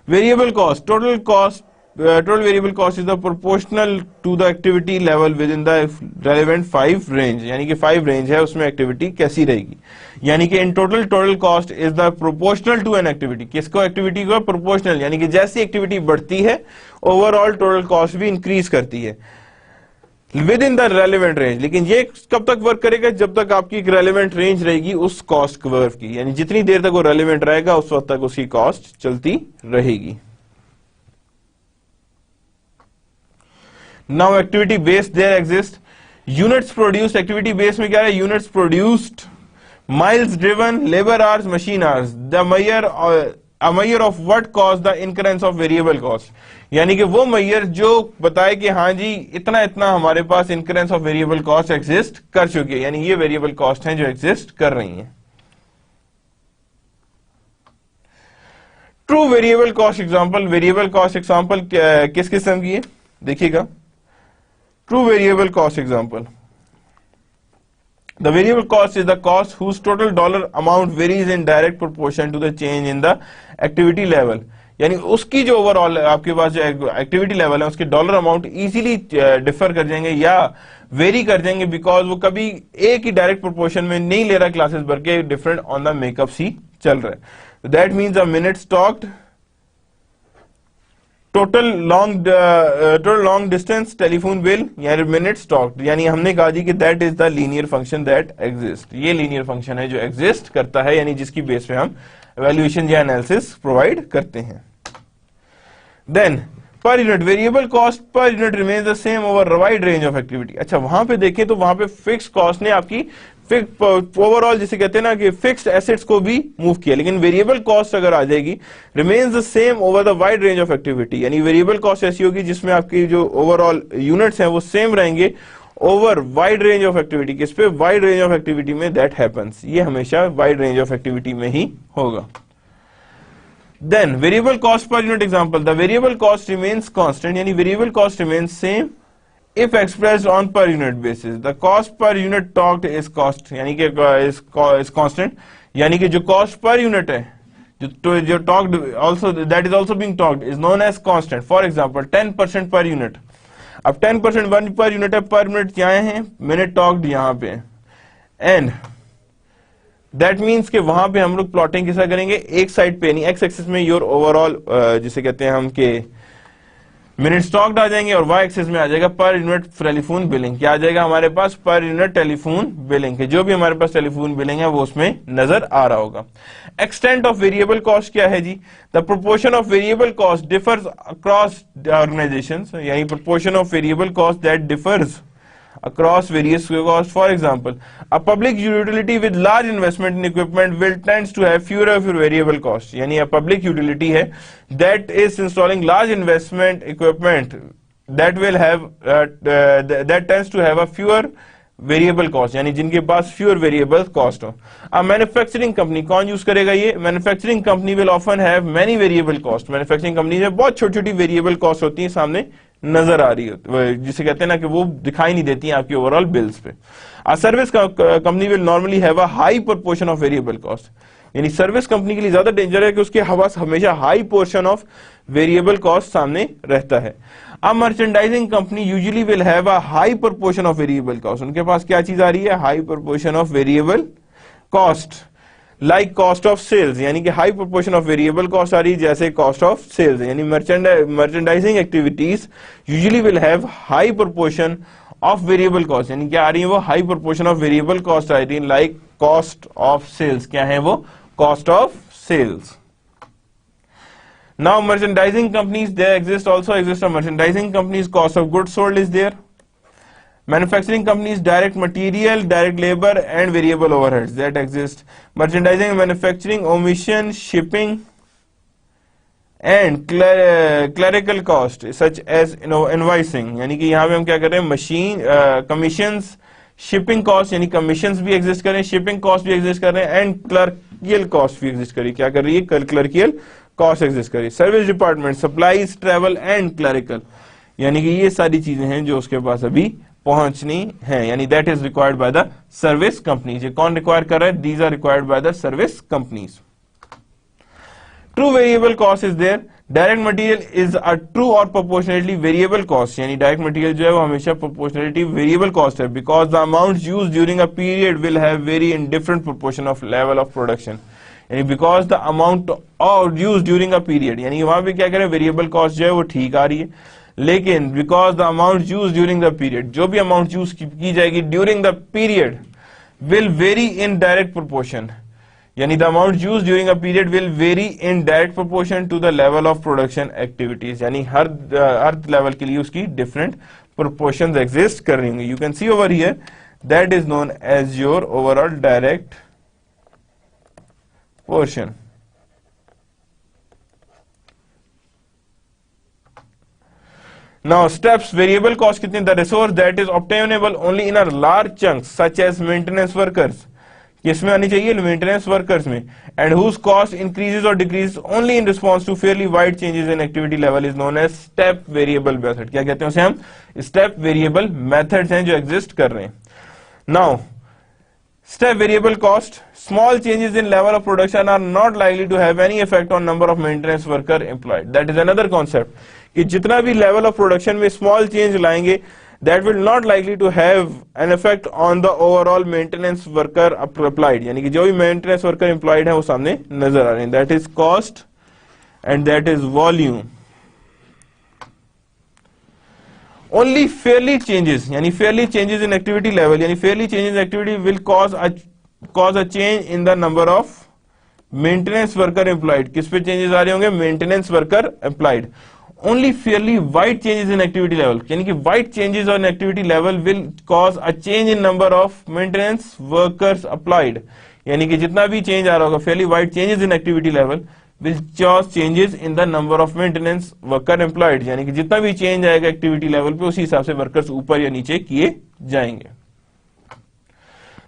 Variable cost, total variable cost is the proportional to the activity level within the relevant 5 range। यानी कि 5 रेंज है उसमें एक्टिविटी कैसी रहेगी। यानी कि in total cost is the proportional to an activity। किसको, एक्टिविटी को proportional, यानी कि जैसी एक्टिविटी बढ़ती है ओवरऑल टोटल कॉस्ट भी इंक्रीज करती है with in the relevant range. लेकिन ये कब तक वर्क करेगा, जब तक आपकी एक रेलिवेंट रेंज रहेगी उस कॉस्ट कर्व की, यानी जितनी देर तक वो रेलिवेंट रहेगा उस वक्त तक उसकी कॉस्ट चलती रहेगी। Now activity based there exists units produced। activity based में क्या है, units produced, miles driven, labor hours, machine hours। the a measure of what caused the incurrence of variable cost। यानी कि वो measure जो बताए कि हाँ जी इतना इतना हमारे पास incurrence of variable cost exist कर चुकी है, यानी ये variable cost हैं जो exist कर रही हैं। True variable cost example, variable cost example किस किस्म की है देखिएगा। True variable cost example, the variable cost is the cost whose total dollar amount varies in direct proportion to the change in the activity level। यानी उसकी जो overall आपके पास जो एक्टिविटी लेवल है उसके डॉलर अमाउंट इजीली डिफर कर जाएंगे या वेरी कर जाएंगे, बिकॉज वो कभी एक ही डायरेक्ट प्रोपोर्शन में नहीं ले रहा क्लासेस भर के, डिफरेंट ऑन द मेकअप ही चल रहा है। That means a minute stocked, total long distance telephone bill, यानी मिनट स्टॉक्ड, यानी हमने कहा जी कि that is the linear function that exist. ये लीनियर फंक्शन है जो एग्जिस्ट करता है, यानी जिसकी बेस पे हम एवेल्युएशन या एनालिसिस प्रोवाइड करते हैं। Then per unit variable cost per unit remains the same over wide range of activity. अच्छा वहां पे देखें तो वहां पे फिक्स कॉस्ट ने आपकी ओवरऑल जिसे कहते हैं ना कि फिक्स्ड एसेट्स को भी मूव किया, लेकिन वेरिएबल कॉस्ट अगर आ जाएगी remains the same over the wide range of activity. यानी वेरिएबल कॉस्ट ऐसी होगी जिसमें आपकी जो ओवरऑल यूनिट्स हैं वो सेम रहेंगे over wide range of activity. किस पे, वाइड रेंज ऑफ एक्टिविटी में दैट हैपेंस, ये हमेशा वाइड रेंज ऑफ एक्टिविटी में ही होगा। Then variable cost per unit example, the variable cost remains constant, यानी variable cost remains same if expressed on per unit basis। the cost per unit talked is cost, यानी कि is constant, यानी कि जो cost per unit है जो talked also that is also being talked is known as constant। for example 10% per unit, अब 10% 1 per unit है, पर मिनट क्या है, मिनट टॉक्ड यहां पे, एंड दैट मीन्स कि वहां पे हम लोग प्लॉटिंग कैसा करेंगे, एक साइड पे नहीं, एक्स एक्सिस में योर ओवरऑल जिसे कहते हैं हम के मिनट स्टॉक्ड आ जाएंगे, और वाई एक्सिस में आ जाएगा पर यूनिट टेलीफोन बिलिंग। क्या आ जाएगा हमारे पास, पर यूनिट टेलीफोन बिलिंग के जो भी हमारे पास टेलीफोन बिलिंग है वो उसमें नजर आ रहा होगा। एक्सटेंट ऑफ वेरिएबल कॉस्ट क्या है जी, the proportion of variable cost differs across organisations, यानी proportion of variable cost that differs across various costs. For example, a public utility with large investment in equipment will tends to have fewer variable costs. यानी a public utility है that is installing large investment equipment that will have that tends to have a fewer variable cost, यानी जिनके पास fewer variable cost हो। अब manufacturing company कौन use करेगा ये, manufacturing company will often have many variable cost. Manufacturing company में बहुत छोटी छोटी वेरिएबल कॉस्ट होती है, सामने नजर आ रही है, जिसे कहते हैं ना कि वो दिखाई नहीं देती है आपकी ओवरऑल बिल्स पे। A service company will normally have a high proportion of variable cost, यानी सर्विस कंपनी के लिए ज्यादा डेंजर है कि उसके पास हमेशा high portion of variable cost सामने रहता है। अब merchandising company usually will have a high proportion of variable cost, उनके पास क्या चीज आ रही है, high proportion of variable cost, like cost of sales, यानी कि high proportion of variable cost आ रही है जैसे कॉस्ट ऑफ सेल्स, यानी merchandising activities usually will have high proportion of variable cost, यानी क्या आ रही है वो high proportion of variable cost आ रही है, लाइक कॉस्ट ऑफ सेल्स, क्या है वो, cost of sales. Now merchandising companies, there also exist a merchandising companies, cost of goods sold is there. Manufacturing companies, direct material, direct labor and variable overheads that exist. Merchandising and manufacturing, omission, shipping and clerical cost such as invoicing, यानी कि यहाँ पे हम क्या कर रहे हैं, machine commissions, shipping cost यानी commissions भी exist कर रहे हैं, shipping cost भी exist कर रहे हैं and clerical cost भी exist कर रही है, क्या कर रही है, clerical कॉस्ट एग्जिस्ट करी। Service department, supplies, travel and clerical, यानी कि ये सारी चीजें हैं जो उसके पास अभी पहुंचनी है, यानी that is required by the service companies. ये कौन रिक्वायर कर रहा है, these are required by the service companies. True variable cost is there, direct material is a true और प्रोपोर्शनली वेरिएबल कॉस्ट, यानी डायरेक्ट मटेरियल जो है वो हमेशा प्रोपोर्शनली वेरिएबल कॉस्ट है, because the amount used during a period will have vary in different proportion of level of production, यानी because the amount और use during a period, यानी वहां पे क्या करें, वेरिएबल कॉस्ट जो है वो ठीक आ रही है, लेकिन because the amount use during the period, जो भी अमाउंट यूज की जाएगी during the period will vary in direct proportion, यानी the amount use during a period will vary in direct proportion to the level of production activities, यानी हर level के लिए उसकी डिफरेंट प्रोपोर्शंस एग्जिस्ट कर रही होंगी। You can see over here that is known as your overall direct portion. Now steps, variable cost कितनी, the resource that is obtainable only in a large chunks such as maintenance workers, किसमें आनी चाहिए, maintenance workers में, and whose cost increases or decreases only in response to fairly wide changes in activity level is known as step variable method। क्या कहते हैं उसे हम, step variable methods हैं जो exist कर रहे हैं। Now step variable cost, small changes in level of production are not likely to have any effect on number of maintenance worker employed. That is another concept कि जितना भी level of production में small change लाएंगे, that will not likely to have an effect on the overall maintenance worker applied, यानी कि जो भी maintenance worker employed है वो सामने नजर आ रहे हैं, that is cost and that is volume। Only fairly changes, यानी fairly changes in activity level, यानी fairly changes in activity will cause a change in the number of maintenance worker employed। किस पे changes आ रहे होंगे, maintenance worker employed। Only fairly wide changes in activity level, यानी कि wide changes on activity level will cause a change in number of maintenance workers applied, यानी कि जितना भी change आ रहा होगा, fairly wide changes in activity level will cause changes in the number of maintenance worker employed, यानी कि जितना भी चेंज आएगा एक्टिविटी लेवल पे उसी हिसाब से वर्कर्स ऊपर या नीचे किए जाएंगे।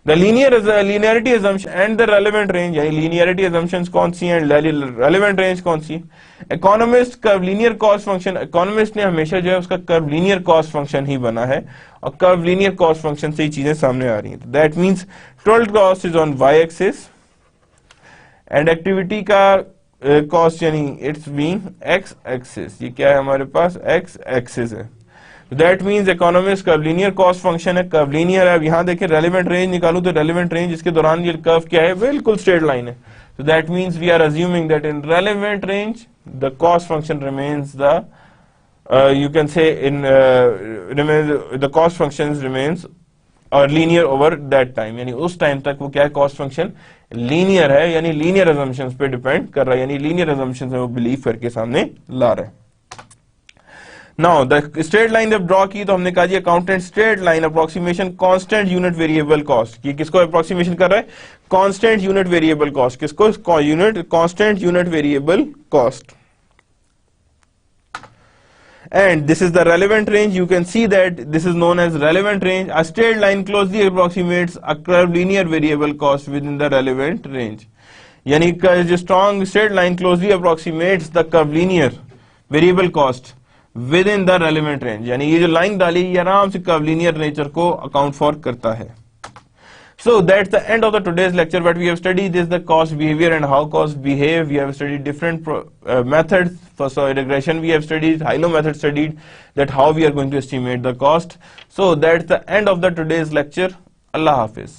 The linearity assumption and the relevant range, यानी linearity assumptions कौन सी हैं, relevant range कौन सी। Economist curve linear cost function, economist ने हमेशा जो है उसका कर्व लीनियर कॉस्ट फंक्शन ही बना है, और कर्व लीनियर कॉस्ट फंक्शन से ही चीजें सामने आ रही हैं। That means total cost is on Y axis and activity का कॉस्ट यानी इट्स बीइंग एक्स एक्सिस, ये क्या है हमारे पास, एक्स एक्सिस है। That means economics curvilinear cost function है, कर्वलीनियर है। अब यहां देखिए रेलेवेंट रेंज निकालू तो रेलेवेंट रेंज इसके दौरान ये कर्व क्या है, बिल्कुल स्ट्रेट लाइन है। So that means we are assuming that in relevant range the cost function remains the you can say in the cost functions remains or linear over that time, यानी उस time तक वो क्या है, cost function linear है, यानी linear assumptions पे depend कर रहा है, यानी लीनियर assumptions में वो बिलीव करके सामने ला रहा है। नाउ द स्ट्रेट लाइन जब ड्रॉ की तो हमने कहा जी accountant straight line approximation constant unit variable cost, ये किसको अप्रोक्सीमेशन कर रहा है, कांस्टेंट यूनिट वेरिएबल कॉस्ट, किसको, unit constant unit variable cost. And this is the relevant range. You can see that this is known as relevant range. A straight line closely approximates a curvilinear variable cost within the relevant range. यानी जो strong straight line closely approximates the curvilinear variable cost within the relevant range. यानी ये जो line डाली ये आराम से curvilinear nature को account for करता है। So that's the end of the today's lecture. What we have studied is the cost behavior and how costs behave. We have studied different methods. For regression, we have studied Hilo method, studied that how we are going to estimate the cost. So that's the end of the today's lecture. Allah Hafiz.